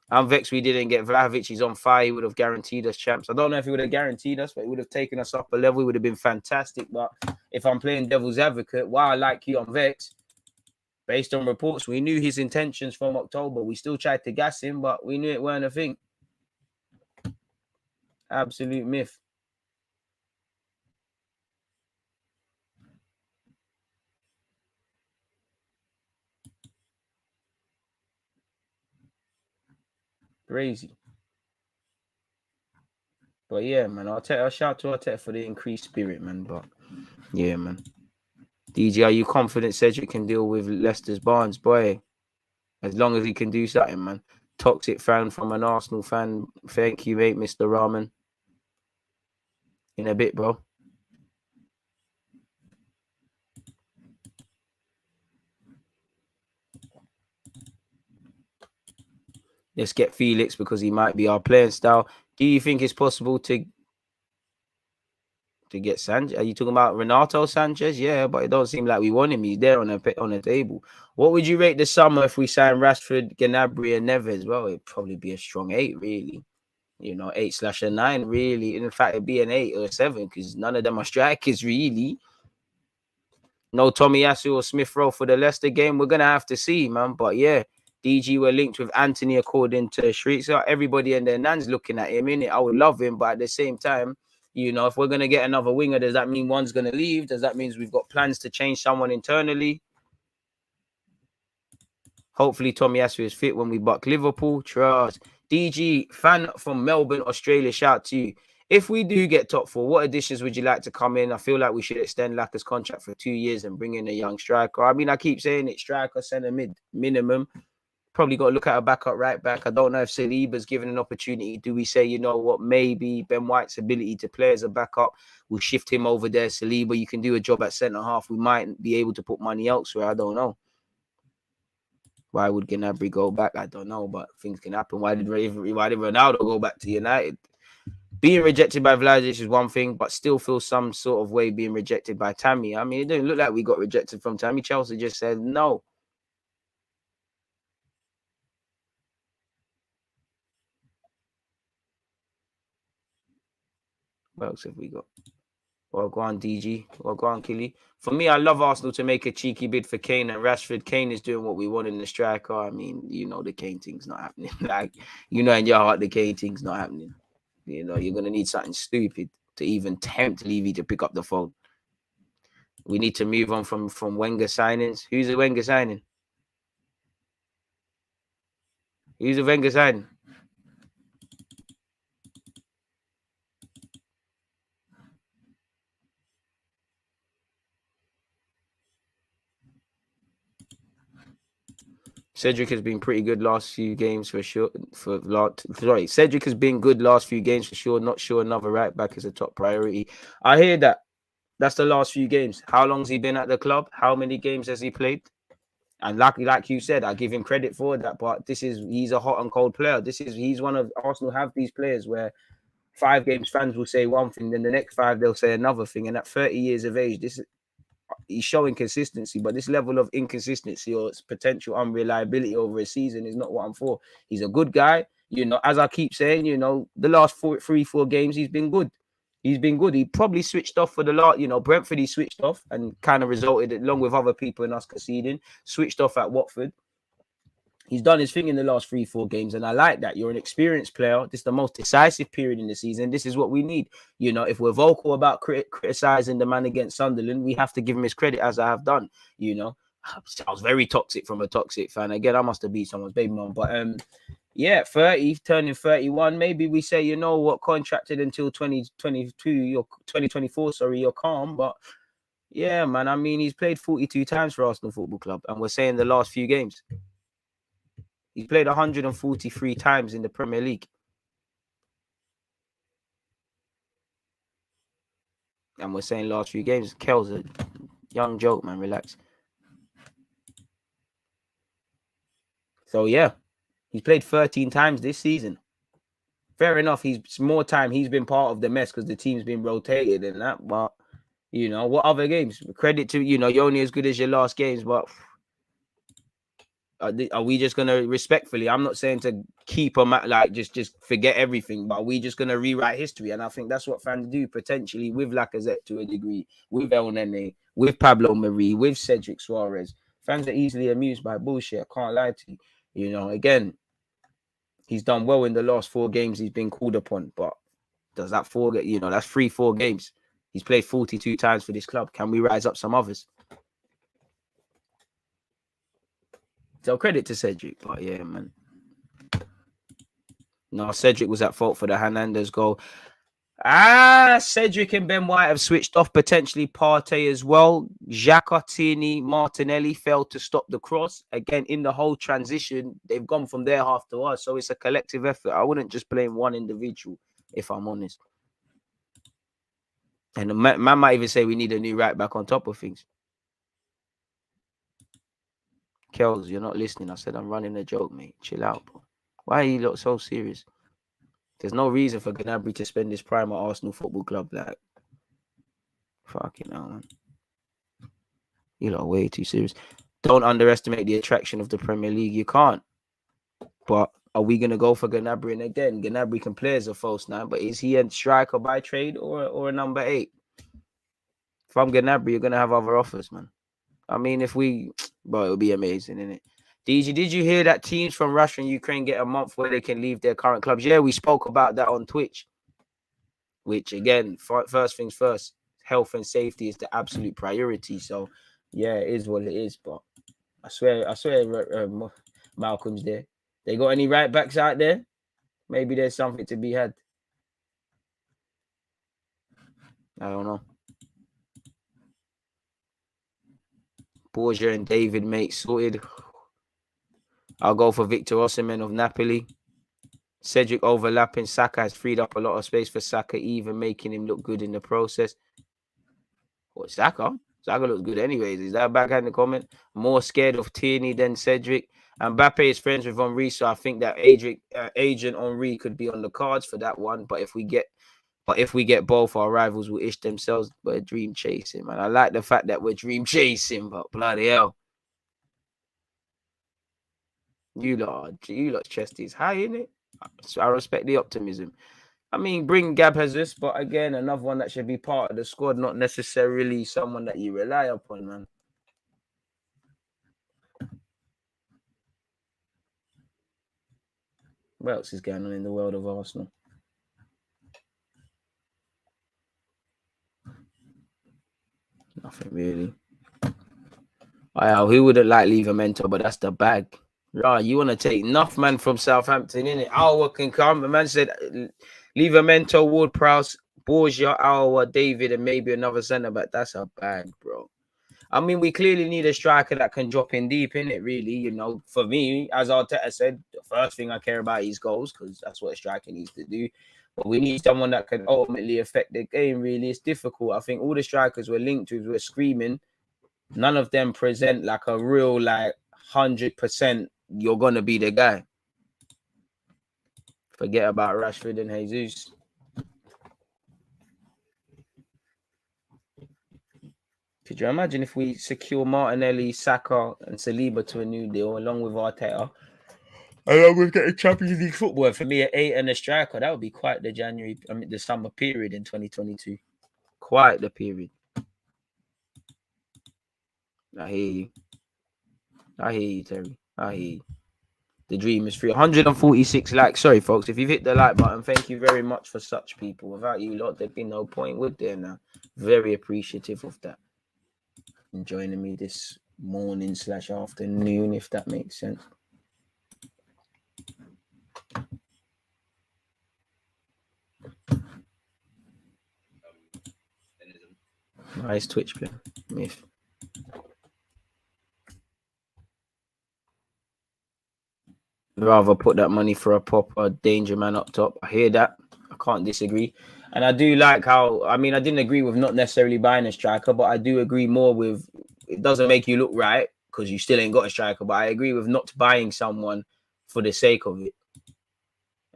I'm vexed we didn't get Vlahovic. He's on fire. He would have guaranteed us champs. I don't know if he would have guaranteed us, but he would have taken us up a level. It would have been fantastic. But if I'm playing devil's advocate, while I like you, I'm vexed. Based on reports, we knew his intentions from October. We still tried to gas him, but we knew it weren't a thing. Absolute myth. Crazy. But yeah, man, I'll shout to Arteta for the increased spirit, man. But yeah, man. DG, are you confident Cedric can deal with Leicester's Barnes? Boy, as long as he can do something, man. Toxic fan from an Arsenal fan. Thank you, mate, Mr. Rahman. In a bit, bro. Let's get Felix because he might be our playing style. Do you think it's possible to get Sanchez? Are you talking about Renato Sanchez? Yeah, but it don't seem like we want him. He's there on the table. What would you rate the summer if we sign Rashford, Gnabry, and Neves? Well, it'd probably be a strong 8, really. 8/9, really. In fact, it'd be an 8 or a 7 because none of them are strikers, really. No Tomiyasu or Smith Rowe for the Leicester game. We're gonna have to see, man. But yeah, DG were linked with Anthony according to Shreetzer. Everybody and their nan's looking at him, innit? I would love him, but at the same time, if we're gonna get another winger, does that mean one's gonna leave? Does that mean we've got plans to change someone internally? Hopefully Tomiyasu is fit when we buck Liverpool. Trust. DG, fan from Melbourne, Australia, shout to you. if we do get top four, what additions would you like to come in? I feel like we should extend Laka's contract for 2 years and bring in a young striker. I mean, I keep saying it, striker, centre mid, minimum. Probably got to look at a backup right back. I don't know if Saliba's given an opportunity. Do we say, you know what, maybe Ben White's ability to play as a backup, we'll shift him over there. Saliba, you can do a job at centre half. We might be able to put money elsewhere. I don't know. Why would Gnabry go back? I don't know, but things can happen. Why did Ronaldo go back to United? Being rejected by Vlahovic is one thing, but still feel some sort of way being rejected by Tammy. I mean, it didn't look like we got rejected from Tammy. Chelsea just said no. What else have we got? Well, go on, DG. Well, go on, Killy. For me, I love Arsenal to make a cheeky bid for Kane and Rashford. Kane is doing what we want in the striker. I mean, you know, the Kane thing's not happening. Like, you know, in your heart, the Kane thing's not happening. You know, you're going to need something stupid to even tempt Levy to pick up the phone. We need to move on from Wenger signings. Who's a Wenger signing? Who's a Wenger signing? Cedric has been pretty good last few games for sure. Cedric has been good last few games for sure. Not sure another right back is a top priority. I hear that. That's the last few games. How long's he been at the club? How many games has he played? And like you said, I give him credit for that. But he's a hot and cold player. He's one of Arsenal have these players where 5 games fans will say one thing, then the next 5 they'll say another thing. And at 30 years of age, he's showing consistency, but this level of inconsistency or potential unreliability over a season is not what I'm for. He's a good guy. You know, as I keep saying, you know, the last 4 games, he's been good. He's been good. He probably switched off for the last, you know, Brentford, he switched off and kind of resulted, along with other people in us conceding, switched off at Watford. He's done his thing in the last 3-4 games, and I like that. You're an experienced player. This is the most decisive period in the season. This is what we need. You know, if we're vocal about criticizing the man against Sunderland, we have to give him his credit, as I have done. You know, I was very toxic from a toxic fan. Again, I must have beat someone's baby mom, but yeah, 30, turning 31. Maybe we say, you know what, contracted until 2022 or 2024. Sorry, you're calm, but yeah, man. I mean, he's played 42 times for Arsenal Football Club, and we're saying the last few games. He's played 143 times in the Premier League. And we're saying last few games. Kel's a young joke, man. Relax. So, yeah. He's played 13 times this season. Fair enough. He's more time. He's been part of the mess because the team's been rotated and that. But, you know, what other games? Credit to, you know, you're only as good as your last games, but are we just gonna respectfully? I'm not saying to keep them at like just forget everything, but are we just gonna rewrite history? And I think that's what fans do potentially with Lacazette to a degree, with El Nene, with Pablo Marie, with Cedric Suarez. Fans are easily amused by bullshit. I can't lie to you. You know, again, he's done well in the last 4 games he's been called upon, but does that 4 you know, that's 3-4 games. He's played 42 times for this club. Can we rise up some others? So credit to Cedric, but yeah, man. No, Cedric was at fault for the Hernandez goal. Cedric and Ben White have switched off, potentially Partey as well. Giacchettini, Martinelli failed to stop the cross. Again, in the whole transition, they've gone from their half to us, so it's a collective effort. I wouldn't just blame one individual, if I'm honest. And the man might even say we need a new right back on top of things. Kels, you're not listening. I said I'm running a joke, mate. Chill out, bro. Why are you look so serious? There's no reason for Gnabry to spend his prime at Arsenal Football Club. Like, fucking hell, man. You lot are way too serious. Don't underestimate the attraction of the Premier League. You can't. But are we going to go for Gnabry? And again, Gnabry can play as a false 9, but is he a striker by trade or a number 8? If I'm Gnabry, you're going to have other offers, man. I mean, if we... But it'll be amazing, innit? DG, did you hear that teams from Russia and Ukraine get a month where they can leave their current clubs? Yeah, we spoke about that on Twitch. Which, again, first things first, health and safety is the absolute priority. So, yeah, it is what it is. But I swear, Malcolm's there. They got any right backs out there? Maybe there's something to be had. I don't know. Borgia and David, mate, sorted. I'll go for Victor Osimhen of Napoli. Cedric overlapping. Saka has freed up a lot of space for Saka, even making him look good in the process. What, Saka? Saka looks good anyways. Is that a backhanded comment? More scared of Tierney than Cedric. And Mbappe is friends with Henry, so I think that Agent Henry could be on the cards for that one. But if we get both, our rivals will ish themselves. But dream chasing, man. I like the fact that we're dream chasing, but bloody hell. You lot's chest is high, innit? So I respect the optimism. I mean, bring Gab Jesus, but again, another one that should be part of the squad, not necessarily someone that you rely upon, man. What else is going on in the world of Arsenal? Nothing really. Who wouldn't like Livramento, but that's the bag. Right, you want to take enough man from Southampton, innit? Aouar can come. The man said Livramento, Ward-Prowse, Borgia, Aouar, David, and maybe another centre back. That's a bag, bro. I mean, we clearly need a striker that can drop in deep, in it. Really, you know, for me, as Arteta said, the first thing I care about is goals because that's what a striker needs to do. But we need someone that can ultimately affect the game. Really, it's difficult. I think all the strikers we're linked to, we're screaming. None of them present like a real 100%. You're gonna be the guy. Forget about Rashford and Jesus. Could you imagine if we secure Martinelli, Saka, and Saliba to a new deal along with Arteta? Along with getting Champions League football. For me, an 8 and a striker, that would be quite the summer period in 2022. Quite the period. I hear you, Terry. I hear you. The dream is free. 146 likes. Sorry, folks. If you've hit the like button, thank you very much for such people. Without you lot, there'd be no point, would there now? Very appreciative of that. And joining me this morning / afternoon, if that makes sense. Nice Twitch player. Myth. Rather put that money for a proper danger man up top. I hear that. I can't disagree. And I do like how, I mean, I didn't agree with not necessarily buying a striker, but I do agree more with it doesn't make you look right because you still ain't got a striker. But I agree with not buying someone for the sake of it.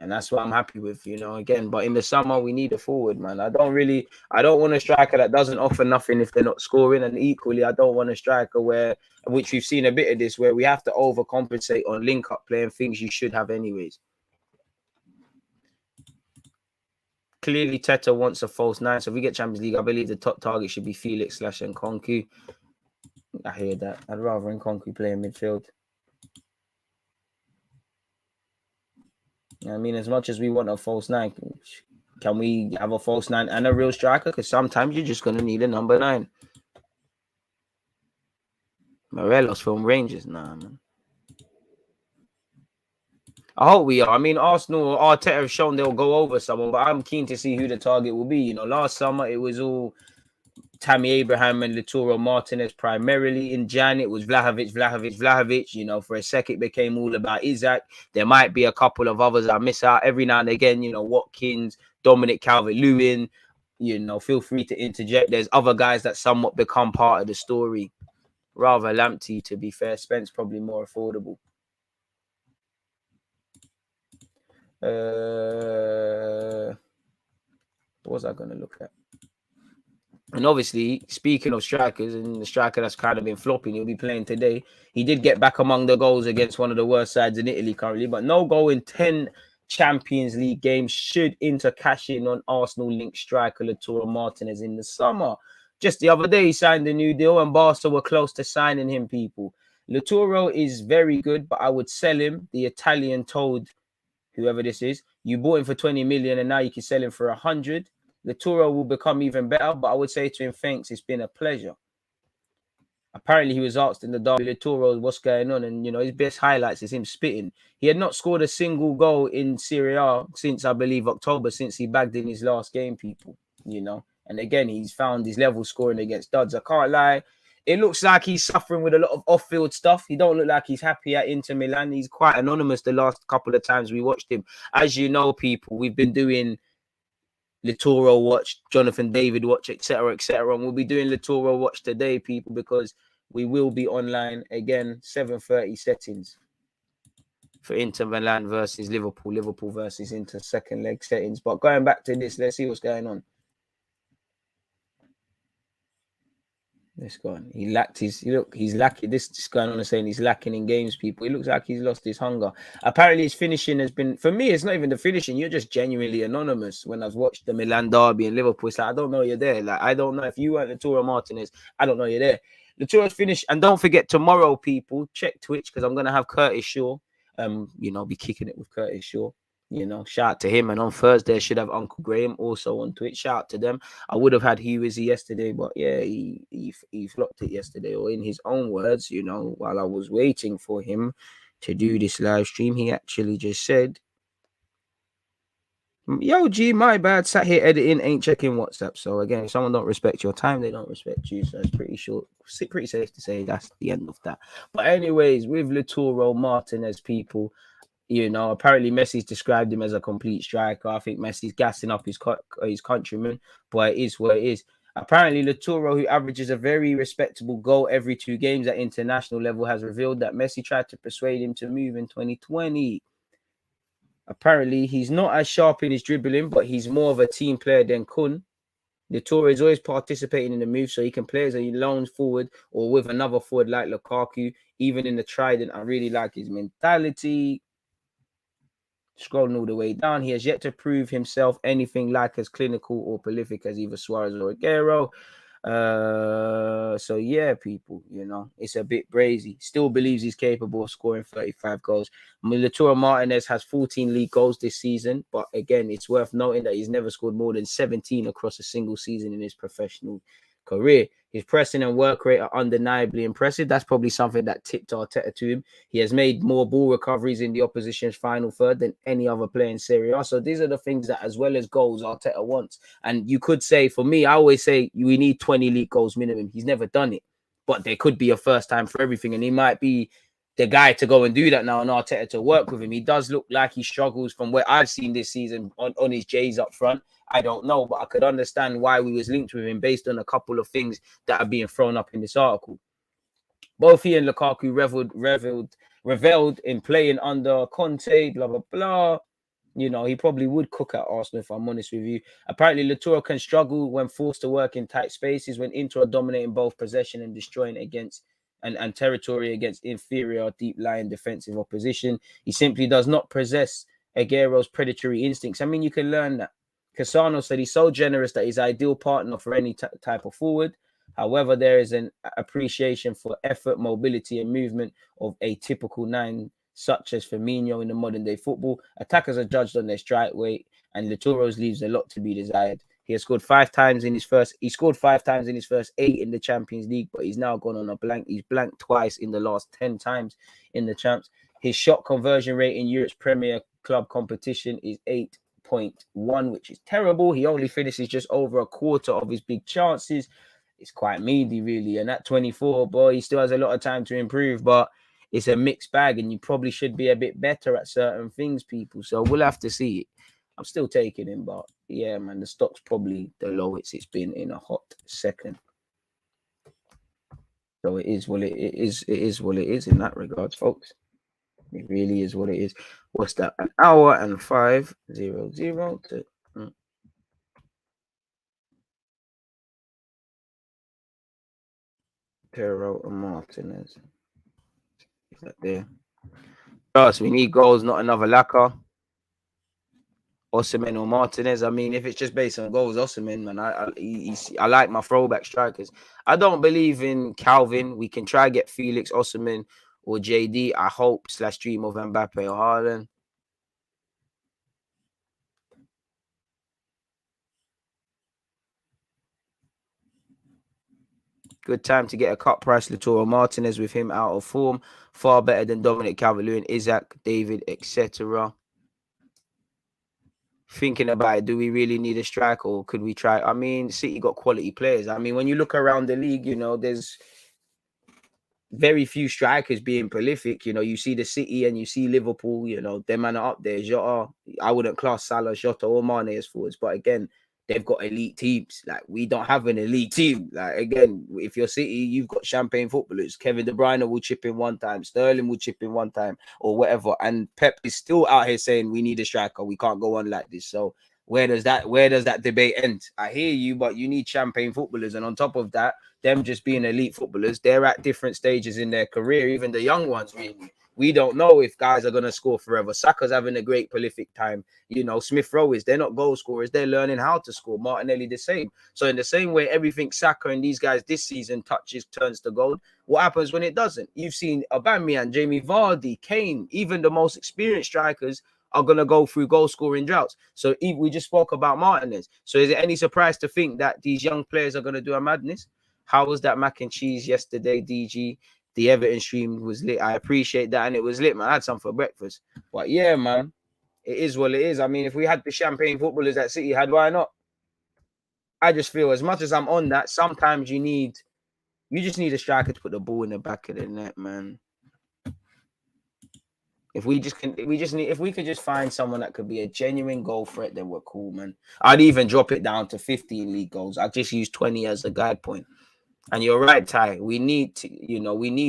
And that's what I'm happy with, you know, again. But in the summer, we need a forward, man. I don't want a striker that doesn't offer nothing if they're not scoring. And equally, I don't want a striker which we've seen a bit of this, where we have to overcompensate on link-up play and things you should have anyways. Clearly, Teta wants a false nine. So if we get Champions League, I believe the top target should be Felix / Nkunku. I hear that. I'd rather Nkunku play in midfield. I mean, as much as we want a false nine, can we have a false nine and a real striker? Because sometimes you're just going to need a number 9. Morelos from Rangers. Nah, man. I hope we are. I mean, Arsenal, Arteta have shown they'll go over someone, but I'm keen to see who the target will be. You know, last summer it was all Tammy Abraham and Lautaro Martinez primarily. In Jan, it was Vlahovic. You know, for a second, it became all about Isaac. There might be a couple of others I miss out every now and again. You know, Watkins, Dominic Calvert-Lewin. You know, feel free to interject. There's other guys that somewhat become part of the story. Rather Lamptey, to be fair. Spence probably more affordable. What was I going to look at? And obviously, speaking of strikers, and the striker that's kind of been flopping, he'll be playing today. He did get back among the goals against one of the worst sides in Italy currently, but no goal in 10 Champions League games. Should Inter cash in on Arsenal-linked striker Lautaro Martinez in the summer? Just the other day, he signed a new deal, and Barca were close to signing him, people. Lautaro is very good, but I would sell him. The Italian told whoever this is, you bought him for 20 million, and now you can sell him for 100. Lautaro will become even better, but I would say to him, thanks, it's been a pleasure. Apparently, he was asked in the derby, Lautaro, what's going on? And, you know, his best highlights is him spitting. He had not scored a single goal in Serie A since, I believe, October, since he bagged in his last game, people, you know. And again, he's found his level scoring against duds. I can't lie. It looks like he's suffering with a lot of off-field stuff. He don't look like he's happy at Inter Milan. He's quite anonymous the last couple of times we watched him. As you know, people, we've been doing Lautaro watch, Jonathan David watch, etc., etc. And we'll be doing Lautaro watch today, people, because we will be online again, 7:30 settings for Inter Milan versus Liverpool. Liverpool versus Inter second leg settings. But going back to this, let's see what's going on. Let's go on. He lacked his. He's lacking. This is going on and saying he's lacking in games, people. He looks like he's lost his hunger. Apparently, his finishing has been. For me, it's not even the finishing. You're just genuinely anonymous. When I've watched the Milan derby and Liverpool, it's like I don't know you're there. Like I don't know if you weren't Lautaro Martinez. I don't know you're there. Lautaro's finished, and don't forget tomorrow, people. Check Twitch because I'm gonna have Curtis Shaw. Be kicking it with Curtis Shaw. Shout out to him. And on Thursday, I should have Uncle Graham also on Twitch. Shout out to them. I would have had Hugh Izzy yesterday, but yeah, he flopped it yesterday. Or in his own words, while I was waiting for him to do this live stream, he actually just said, "Yo, G, my bad. Sat here editing, ain't checking WhatsApp." So again, if someone don't respect your time, they don't respect you. So it's pretty safe to say that's the end of that. But anyways, with Lautaro Martinez, people. Apparently Messi's described him as a complete striker. I think Messi's gassing up his countrymen, but it is what it is. Apparently, Lautaro, who averages a very respectable goal every 2 games at international level, has revealed that Messi tried to persuade him to move in 2020. Apparently, he's not as sharp in his dribbling, but he's more of a team player than Kun. Lautaro is always participating in the move, so he can play as a lone forward or with another forward like Lukaku. Even in the trident, I really like his mentality. Scrolling all the way down, he has yet to prove himself anything like as clinical or prolific as either Suarez or Aguero. So yeah, people, it's a bit brazy. Still believes he's capable of scoring 35 goals. Lautaro Martinez has 14 league goals this season, but again, it's worth noting that he's never scored more than 17 across a single season in his professional career. His pressing and work rate are undeniably impressive. That's probably something that tipped Arteta to him. He has made more ball recoveries in the opposition's final third than any other player in Serie A. So these are the things that, as well as goals, Arteta wants. And you could say, for me, I always say we need 20 league goals minimum. He's never done it. But there could be a first time for everything. And he might be the guy to go and do that now, and Arteta to work with him. He does look like he struggles from what I've seen this season on his J's up front. I don't know, but I could understand why we was linked with him based on a couple of things that are being thrown up in this article. Both he and Lukaku reveled in playing under Conte, blah, blah, blah. He probably would cook at Arsenal, if I'm honest with you. Apparently, Lautaro can struggle when forced to work in tight spaces, when Inter are dominating both possession and destroying against and territory against inferior, deep-lying defensive opposition. He simply does not possess Aguero's predatory instincts. I mean, you can learn that. Cassano said he's so generous that he's ideal partner for any type of forward. However, there is an appreciation for effort, mobility, and movement of a typical 9, such as Firmino in the modern day football. Attackers are judged on their strike rate, and Lautaro's leaves a lot to be desired. He has scored 5 times in his first. He scored 5 times in his first 8 in the Champions League, but he's now gone on a blank. He's blanked twice in the last 10 times in the Champs. His shot conversion rate in Europe's Premier Club competition is 8.1, which is terrible. He only finishes just over a quarter of his big chances. It's quite meaty, really. And at 24, boy, he still has a lot of time to improve, but it's a mixed bag, and you probably should be a bit better at certain things, people. So we'll have to see it. I'm still taking him, but yeah, man, the stock's probably the lowest it's been in a hot second. So it is what it is. It is what it is in that regards, folks. It really is what it is. What's that? An hour and 5:00 to Lautaro and Martinez. Is that there? Plus, we need goals, not another lacquer. Osimhen or Martinez. I mean, if it's just based on goals, Osimhen, man, I like my throwback strikers. I don't believe in Calvin. We can try get Felix, Osimhen, or JD. I hope / dream of Mbappe or Haaland. Good time to get a cut price. Lautaro Martinez with him out of form. Far better than Dominic Calvert-Lewin, Isaac, David, etc. thinking about it, do we really need a striker, or could we try? I mean, City got quality players. I mean, when you look around the league, you know, there's very few strikers being prolific. You know, you see the City and you see Liverpool, you know, them man are up there. Jota, I wouldn't class Salah, Jota, or Mane as forwards, but again, they've got elite teams. Like, we don't have an elite team. Like, again, if you're City, you've got champagne footballers. Kevin De Bruyne will chip in one time, Sterling will chip in one time, or whatever. And Pep is still out here saying we need a striker. We can't go on like this. So where does that debate end? I hear you, but you need champagne footballers, and on top of that, them just being elite footballers, they're at different stages in their career, even the young ones, really. We don't know if guys are going to score forever. Saka's having a great prolific time. You know, Smith Rowe is, they're not goal scorers. They're learning how to score. Martinelli the same. So in the same way, everything Saka and these guys this season touches turns to gold. What happens when it doesn't? You've seen Aubameyang, Jamie Vardy, Kane, even the most experienced strikers are going to go through goal scoring droughts. So we just spoke about Martinez. So is it any surprise to think that these young players are going to do a madness? How was that mac and cheese yesterday, DG? The Everton stream was lit. I appreciate that. And it was lit, man. I had some for breakfast. But yeah, man, it is what it is. I mean, if we had the champagne footballers at City had, why not? I just feel, as much as I'm on that, sometimes you just need a striker to put the ball in the back of the net, man. If we could just find someone that could be a genuine goal threat, then we're cool, man. I'd even drop it down to 15 league goals. I'd just use 20 as a guide point. And you're right, Ty. We need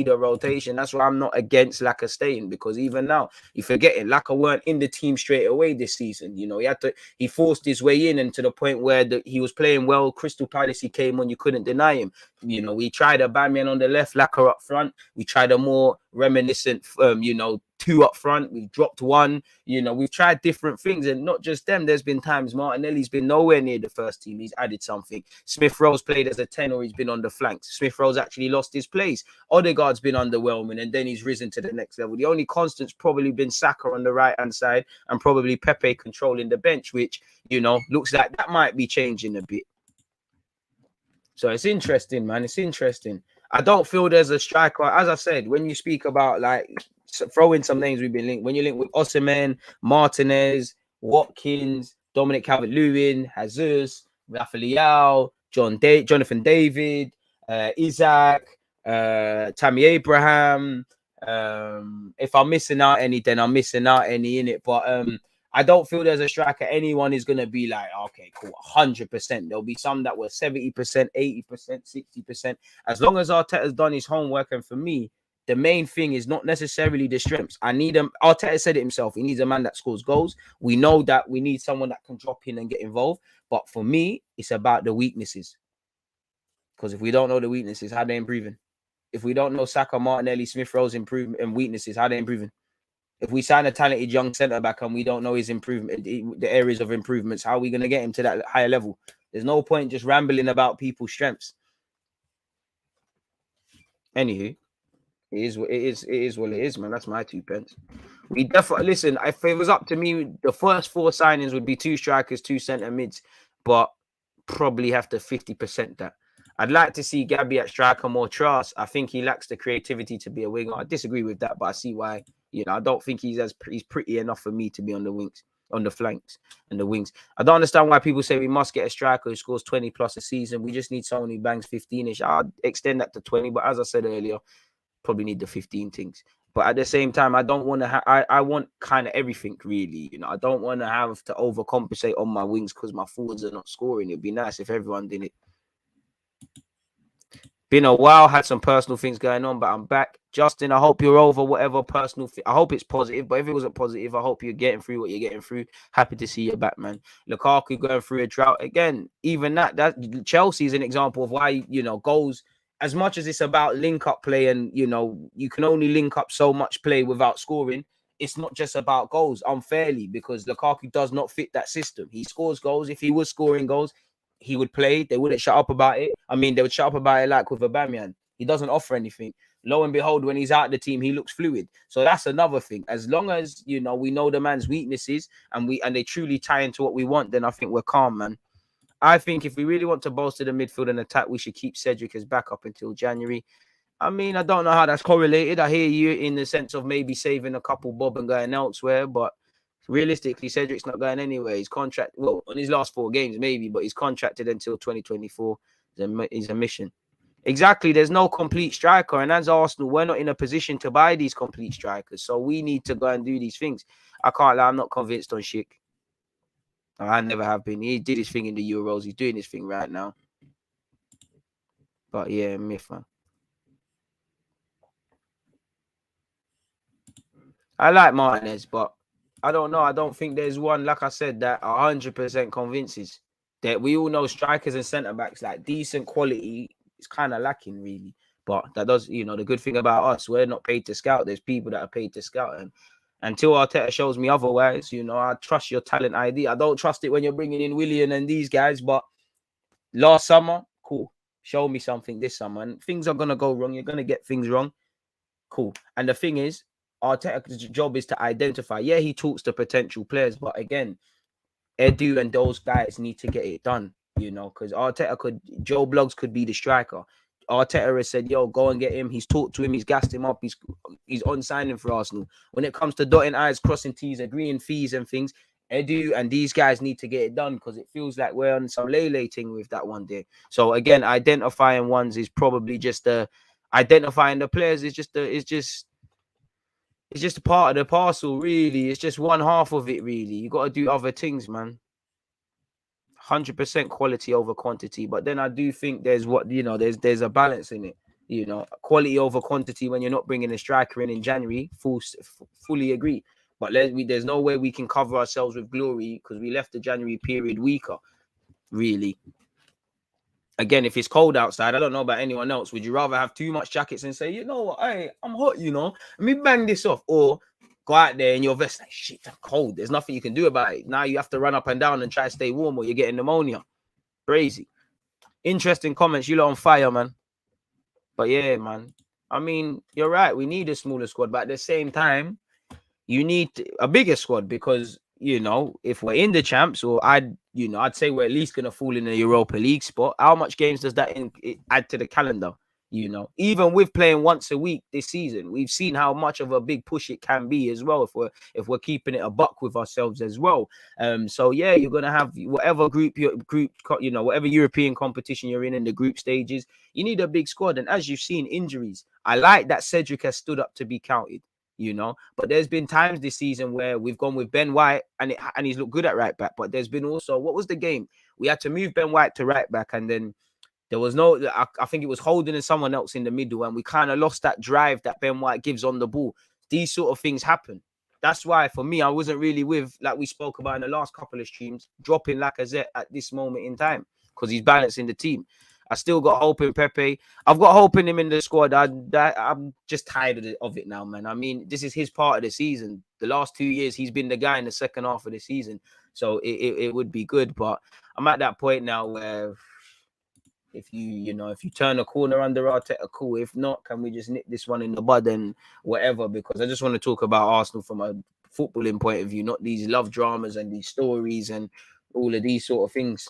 a rotation. That's why I'm not against Lacazette staying, because even now, you're forgetting Lacazette weren't in the team straight away this season. You know, he forced his way in, and to the point where he was playing well. Crystal Palace, he came on, you couldn't deny him. You know, we tried a Aubameyang on the left, Lacazette up front. We tried a more reminiscent, two up front. We've dropped one. You know, we've tried different things, and not just them. There's been times Martinelli's been nowhere near the first team. He's added something. Smith Rowe's played as a 10, or he's been on the flanks. Smith Rowe's actually lost his place. Odegaard's been underwhelming, and then he's risen to the next level. The only constant's probably been Saka on the right-hand side, and probably Pepe controlling the bench, which, you know, looks like that might be changing a bit. So it's interesting, man. It's interesting. I don't feel there's a striker. As I said, when you speak about, like, throw in some names we've been linked. When you link with Osimhen, Martinez, Watkins, Dominic Calvert-Lewin, Jesus, Rafael, Jonathan David, Isaac, Tammy Abraham. If I'm missing out any, then I'm missing out any in it. But I don't feel there's a striker anyone is going to be like, okay, cool, 100%. There'll be some that were 70%, 80%, 60%. As long as Arteta's done his homework, and for me, the main thing is not necessarily the strengths. I need him. Arteta said it himself. He needs a man that scores goals. We know that we need someone that can drop in and get involved. But for me, it's about the weaknesses. Because if we don't know the weaknesses, how are they improving? If we don't know Saka, Martinelli, Smith Rowe's improvement and weaknesses, how are they improving? If we sign a talented young centre-back and we don't know his improvement, the areas of improvements, how are we going to get him to that higher level? There's no point just rambling about people's strengths. Anywho, it is what it is, man. That's my 2 pence. We definitely, listen, if it was up to me, the first 4 signings would be 2 strikers, 2 centre mids, but probably have to 50% that. I'd like to see Gabby at striker more trust. I think he lacks the creativity to be a winger. I disagree with that, but I see why. You know, I don't think he's pretty enough for me to be on the wings, on the flanks and the wings. I don't understand why people say we must get a striker who scores 20 plus a season. We just need someone who bangs 15-ish. I'd extend that to 20, but as I said earlier, probably need the 15 things. But at the same time, I don't want to I want kind of everything, really. You know, I don't want to have to overcompensate on my wings because my forwards are not scoring. It'd be nice if everyone did it. Been a while, had some personal things going on, but I'm back. Justin, I hope you're over whatever personal thing. I hope it's positive, but if it wasn't positive, I hope you're getting through what you're getting through. Happy to see you back, man. Lukaku going through a drought again. Even that Chelsea is an example of why, you know, goals, as much as it's about link-up play and, you know, you can only link up so much play without scoring. It's not just about goals, unfairly, because Lukaku does not fit that system. He scores goals. If he was scoring goals, he would play. They wouldn't shut up about it. I mean, they would shut up about it like with Aubameyang. He doesn't offer anything. Lo and behold, when he's out of the team, he looks fluid. So that's another thing. As long as, you know, we know the man's weaknesses and they truly tie into what we want, then I think we're calm, man. I think if we really want to bolster the midfield and attack, we should keep Cedric as backup until January. I mean, I don't know how that's correlated. I hear you in the sense of maybe saving a couple bob and going elsewhere, but Realistically, Cedric's not going anywhere. His contract, well, on his last 4 games, maybe, but he's contracted until 2024. Is a mission. Exactly. There's no complete striker. And as Arsenal, we're not in a position to buy these complete strikers. So we need to go and do these things. I can't lie. I'm not convinced on Schick. I never have been. He did his thing in the Euros. He's doing his thing right now. But yeah, myth, man. I like Martinez, but I don't know. I don't think there's one, like I said, that 100% convinces. That we all know strikers and centre-backs, like decent quality, is kind of lacking, really. But that does, you know, the good thing about us, we're not paid to scout. There's people that are paid to scout. And until Arteta shows me otherwise, you know, I trust your talent ID. I don't trust it when you're bringing in Willian and these guys. But last summer, cool. Show me something this summer. And things are going to go wrong. You're going to get things wrong. Cool. And the thing is, Arteta's job is to identify. Yeah, he talks to potential players. But again, Edu and those guys need to get it done, you know, because Joe Bloggs could be the striker. Arteta has said, yo, go and get him. He's talked to him. He's gassed him up. He's on signing for Arsenal. When it comes to dotting I's, crossing T's, agreeing fees and things, Edu and these guys need to get it done because it feels like we're on some lay thing with that one day. So again, identifying ones is probably just identifying the players is just it's just a part of the parcel, really. It's just one half of it, really. You got to do other things, man. 100% quality over quantity. But then I do think there's there's a balance in it. You know, quality over quantity when you're not bringing a striker in January. Fully agree. But there's no way we can cover ourselves with glory because we left the January period weaker, really. Again, if it's cold outside, I don't know about anyone else. Would you rather have too much jackets and say, you know what, I'm hot, you know, let me bang this off, or go out there in your vest like, shit, I'm cold. There's nothing you can do about it. Now you have to run up and down and try to stay warm, or you're getting pneumonia. Crazy. Interesting comments. You lot on fire, man. But yeah, man. I mean, you're right. We need a smaller squad, but at the same time, you need a bigger squad because, you know, if we're in the champs, or I'd say we're at least going to fall in the Europa League spot. How much games does that add to the calendar? You know, even with playing once a week this season, we've seen how much of a big push it can be as well if we're keeping it a buck with ourselves as well. So yeah, you're gonna have whatever whatever European competition you're in the group stages. You need a big squad, and as you've seen, injuries. I like that Cedric has stood up to be counted. You know, but there's been times this season where we've gone with Ben White and he's looked good at right back. But there's been also, what was the game? We had to move Ben White to right back, and then there was I think it was Holding and someone else in the middle, and we kind of lost that drive that Ben White gives on the ball. These sort of things happen. That's why, for me, I wasn't really with, like we spoke about in the last couple of streams, dropping Lacazette at this moment in time because he's balancing the team. I still got hope in Pepe. I've got hope in him in the squad. I'm just tired of it now, man. I mean, this is his part of the season. The last 2 years, he's been the guy in the second half of the season. So it would be good. But I'm at that point now where if you turn a corner under Arteta, cool. If not, can we just nip this one in the bud and whatever? Because I just want to talk about Arsenal from a footballing point of view, not these love dramas and these stories and all of these sort of things.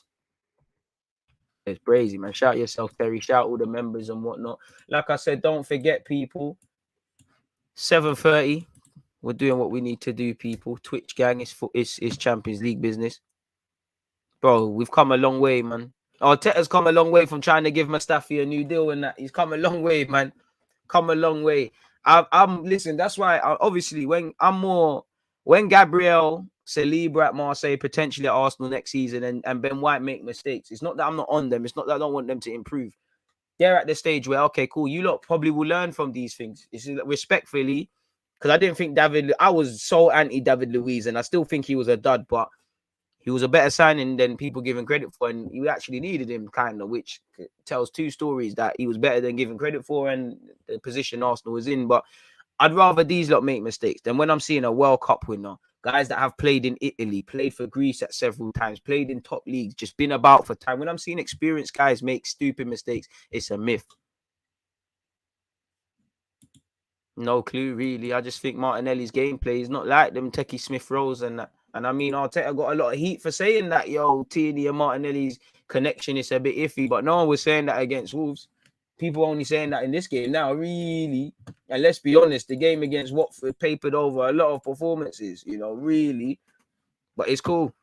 It's crazy, man. Shout yourself, Terry. Shout all the members and whatnot. Like I said, don't forget, people. 7:30. We're doing what we need to do, people. Twitch gang is Champions League business. Bro, we've come a long way, man. Arteta's come a long way from trying to give Mustafi a new deal and that. He's come a long way, man. Come a long way. Listen, that's why obviously when Gabriel, Saliba at Marseille, potentially at Arsenal next season, and Ben White make mistakes, it's not that I'm not on them. It's not that I don't want them to improve. They're at the stage where, okay, cool, you lot probably will learn from these things. It's respectfully, because I didn't think I was so anti-David Luiz, and I still think he was a dud, but he was a better signing than people giving credit for, and you actually needed him, kind of, which tells two stories, that he was better than given credit for and the position Arsenal was in. But I'd rather these lot make mistakes than when I'm seeing a World Cup winner, guys that have played in Italy, played for Greece at several times, played in top leagues, just been about for time. When I'm seeing experienced guys make stupid mistakes, it's a myth. No clue, really. I just think Martinelli's gameplay is not like them Techie Smith Rowe and that. And I mean, Arteta got a lot of heat for saying that, yo, Tierney and Martinelli's connection is a bit iffy, but no one was saying that against Wolves. People only saying that in this game now, really. And let's be honest, the game against Watford papered over a lot of performances, you know, really. But it's cool.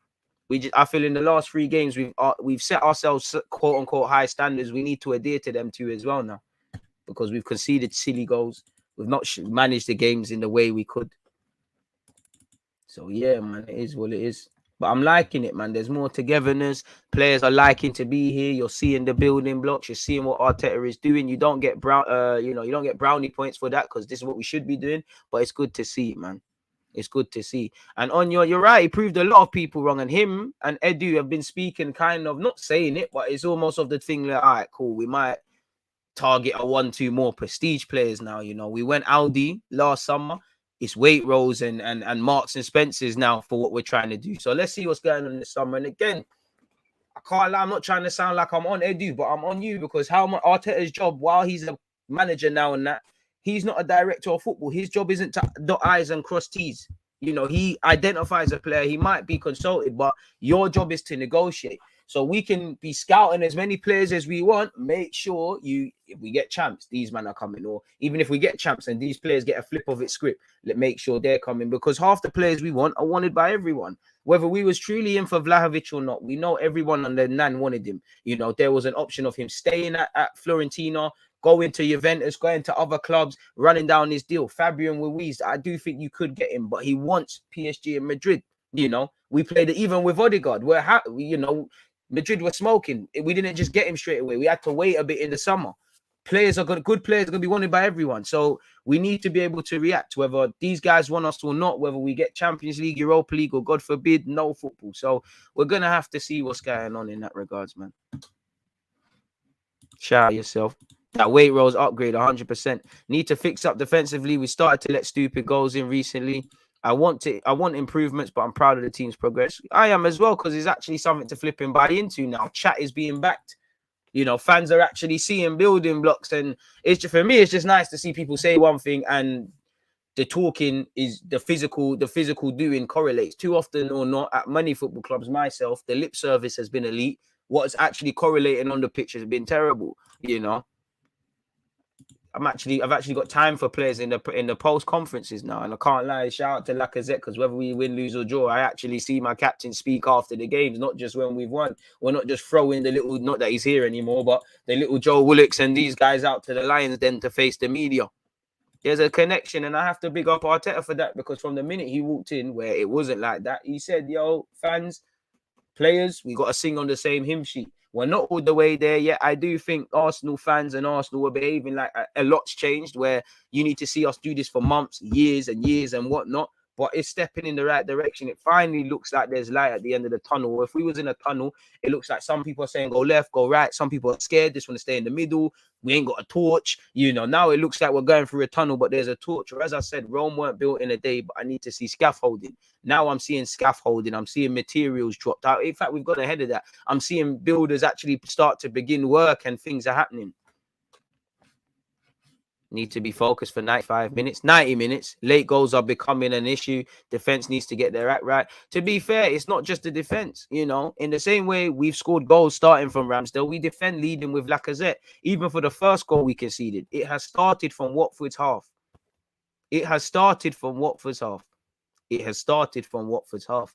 I feel in the last 3 games we've set ourselves quote unquote high standards. We need to adhere to them too as well now, because we've conceded silly goals. We've not managed the games in the way we could. So yeah, man, it is what it is. But I'm liking it, man. There's more togetherness. Players are liking to be here. You're seeing the building blocks. You're seeing what Arteta is doing. You don't get you don't get brownie points for that, because this is what we should be doing. But it's good to see, man. It's good to see. And on you're right. He proved a lot of people wrong. And him and Edu have been speaking, kind of not saying it, but it's almost of the thing that, all right, cool. We might target a 1-2 more prestige players now. You know, we went Aldi last summer. It's Waitrose and Marks and Spencers now for what we're trying to do. So let's see what's going on this summer. And again, I can't lie, I'm not trying to sound like I'm on Edu, but I'm on you, because how much Arteta's job, while he's a manager now and that, he's not a director of football. His job isn't to dot I's and cross T's. You know, he identifies a player. He might be consulted, but your job is to negotiate. So we can be scouting as many players as we want. Make sure if we get champs, these men are coming. Or even if we get champs and these players get a flip of its script, let's make sure they're coming. Because half the players we want are wanted by everyone. Whether we was truly in for Vlahovic or not, we know everyone under Nan wanted him. You know, there was an option of him staying at Fiorentina, going to Juventus, going to other clubs, running down his deal. Fabian Ruiz, I do think you could get him, but he wants PSG and Madrid. You know, we played it even with Odegaard, where, you know, Madrid was smoking. We didn't just get him straight away. We had to wait a bit in the summer. Good players are going to be wanted by everyone. So we need to be able to react, whether these guys want us or not, whether we get Champions League, Europa League, or God forbid, no football. So we're going to have to see what's going on in that regards, man. Shout out yourself. That Waitrose upgrade, 100%. Need to fix up defensively. We started to let stupid goals in recently. I want improvements, but I'm proud of the team's progress. I am as well, because it's actually something to flip and buy into now. Chat is being backed. You know, fans are actually seeing building blocks, and it's just, for me, it's just nice to see people say one thing and the talking is the physical doing correlates. Too often or not at many football clubs, myself, the lip service has been elite. What's actually correlating on the pitch has been terrible. You know, I've actually got time for players in the post conferences now, and I can't lie. Shout out to Lacazette, because whether we win, lose or draw, I actually see my captain speak after the games, not just when we've won. We're not just throwing the little, not that he's here anymore, but the little Joe Willocks and these guys out to the Lions then to face the media. There's a connection, and I have to big up Arteta for that, because from the minute he walked in, where it wasn't like that, he said, "Yo, fans, players, we got to sing on the same hymn sheet." We're not all the way there yet. I do think Arsenal fans and Arsenal are behaving like a lot's changed, where you need to see us do this for months, years and years and whatnot. But it's stepping in the right direction. It finally looks like there's light at the end of the tunnel. If we was in a tunnel, it looks like some people are saying go left, go right. Some people are scared, just want to stay in the middle. We ain't got a torch. You know, now it looks like we're going through a tunnel, but there's a torch. Or as I said, Rome weren't built in a day, but I need to see scaffolding. Now I'm seeing scaffolding. I'm seeing materials dropped out. In fact, we've got ahead of that. I'm seeing builders actually start to begin work, and things are happening. Need to be focused for 95 minutes, 90 minutes. Late goals are becoming an issue. Defense needs to get their act right. To be fair, it's not just the defense. You know, in the same way we've scored goals starting from Ramsdale, we defend leading with Lacazette. Even for the first goal we conceded, it has started from Watford's half. It has started from Watford's half. It has started from Watford's half.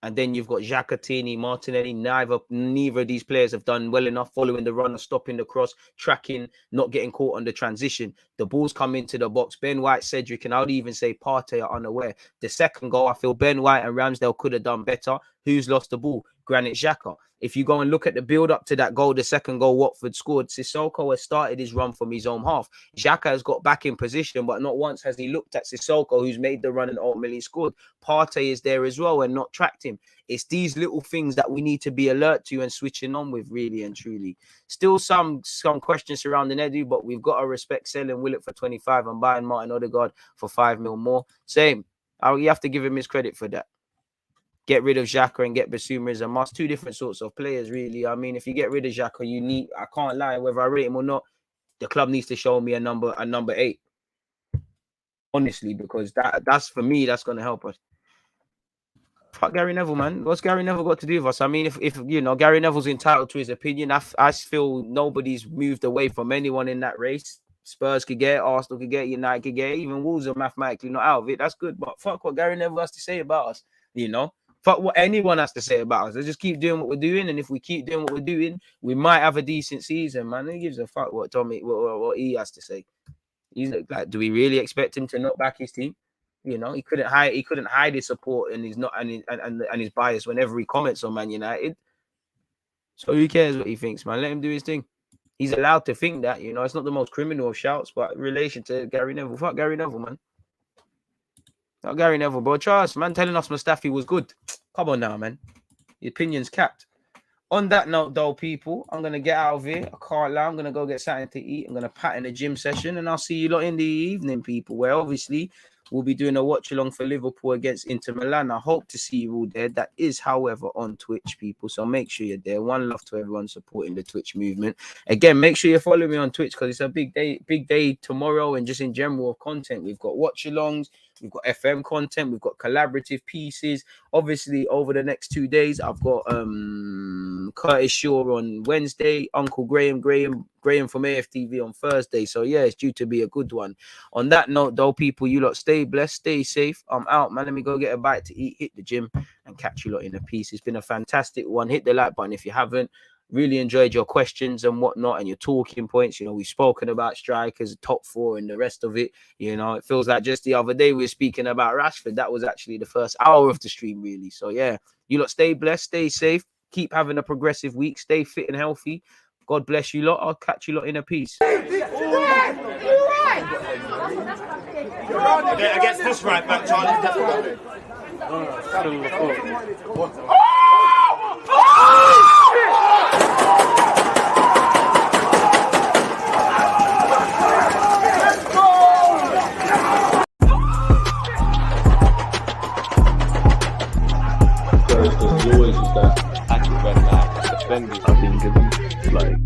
And then you've got Xhaka, Martinelli. Neither of these players have done well enough following the run, stopping the cross, tracking, not getting caught on the transition. The balls come into the box. Ben White, Cedric, and I would even say Partey are unaware. The second goal, I feel Ben White and Ramsdale could have done better. Who's lost the ball? Granit Xhaka. If you go and look at the build-up to that goal, the second goal Watford scored, Sissoko has started his run from his own half. Xhaka has got back in position, but not once has he looked at Sissoko, who's made the run and ultimately scored. Partey is there as well and not tracked him. It's these little things that we need to be alert to and switching on with, really and truly. Still some questions surrounding Edu, but we've got to respect selling Willock for 25 and buying Martin Odegaard for 5 mil more. Same. You have to give him his credit for that. Get rid of Xhaka and get Basuma as a must. Two different sorts of players, really. I mean, if you get rid of Xhaka, I can't lie, whether I rate him or not, the club needs to show me a number 8. Honestly, because that's for me, that's going to help us. Fuck Gary Neville, man. What's Gary Neville got to do with us? I mean, if you know, Gary Neville's entitled to his opinion. I feel nobody's moved away from anyone in that race. Spurs could get it, Arsenal could get it, United could get it, even Wolves are mathematically not out of it. That's good, but fuck what Gary Neville has to say about us, you know? Fuck what anyone has to say about us. Let's just keep doing what we're doing, and if we keep doing what we're doing, we might have a decent season, man. Who gives a fuck what what he has to say? He's like, do we really expect him to not back his team? You know, he couldn't hide his support and his bias whenever he comments on Man United. So who cares what he thinks, man? Let him do his thing. He's allowed to think that, you know, it's not the most criminal of shouts, but in relation to Gary Neville, fuck Gary Neville, man. Not Gary Neville, bro. Trust, man, telling us Mustafi was good. Come on now, man. The opinion's capped. On that note, though, people, I'm going to get out of here. I can't lie. I'm going to go get something to eat. I'm going to pat in the gym session, and I'll see you lot in the evening, people, where obviously we'll be doing a watch-along for Liverpool against Inter Milan. I hope to see you all there. That is, however, on Twitch, people. So make sure you're there. One love to everyone supporting the Twitch movement. Again, make sure you follow me on Twitch because it's a big day tomorrow, and just in general of content. We've got watch-alongs. We've got FM content. We've got collaborative pieces. Obviously, over the next 2 days, I've got Curtis Shaw on Wednesday, Uncle Graham from AFTV on Thursday. So, yeah, it's due to be a good one. On that note, though, people, you lot stay blessed, stay safe. I'm out, man. Let me go get a bite to eat, hit the gym, and catch you lot in a piece. It's been a fantastic one. Hit the like button if you haven't. Really enjoyed your questions and whatnot and your talking points. You know, we've spoken about strikers, top four, and the rest of it. You know, it feels like just the other day we were speaking about Rashford. That was actually the first hour of the stream, really. So, yeah, you lot stay blessed, stay safe, keep having a progressive week, stay fit and healthy. God bless you lot. I'll catch you lot in a piece. Against this right back, Charlie, definitely. There's always just that active red line defending. I think it's like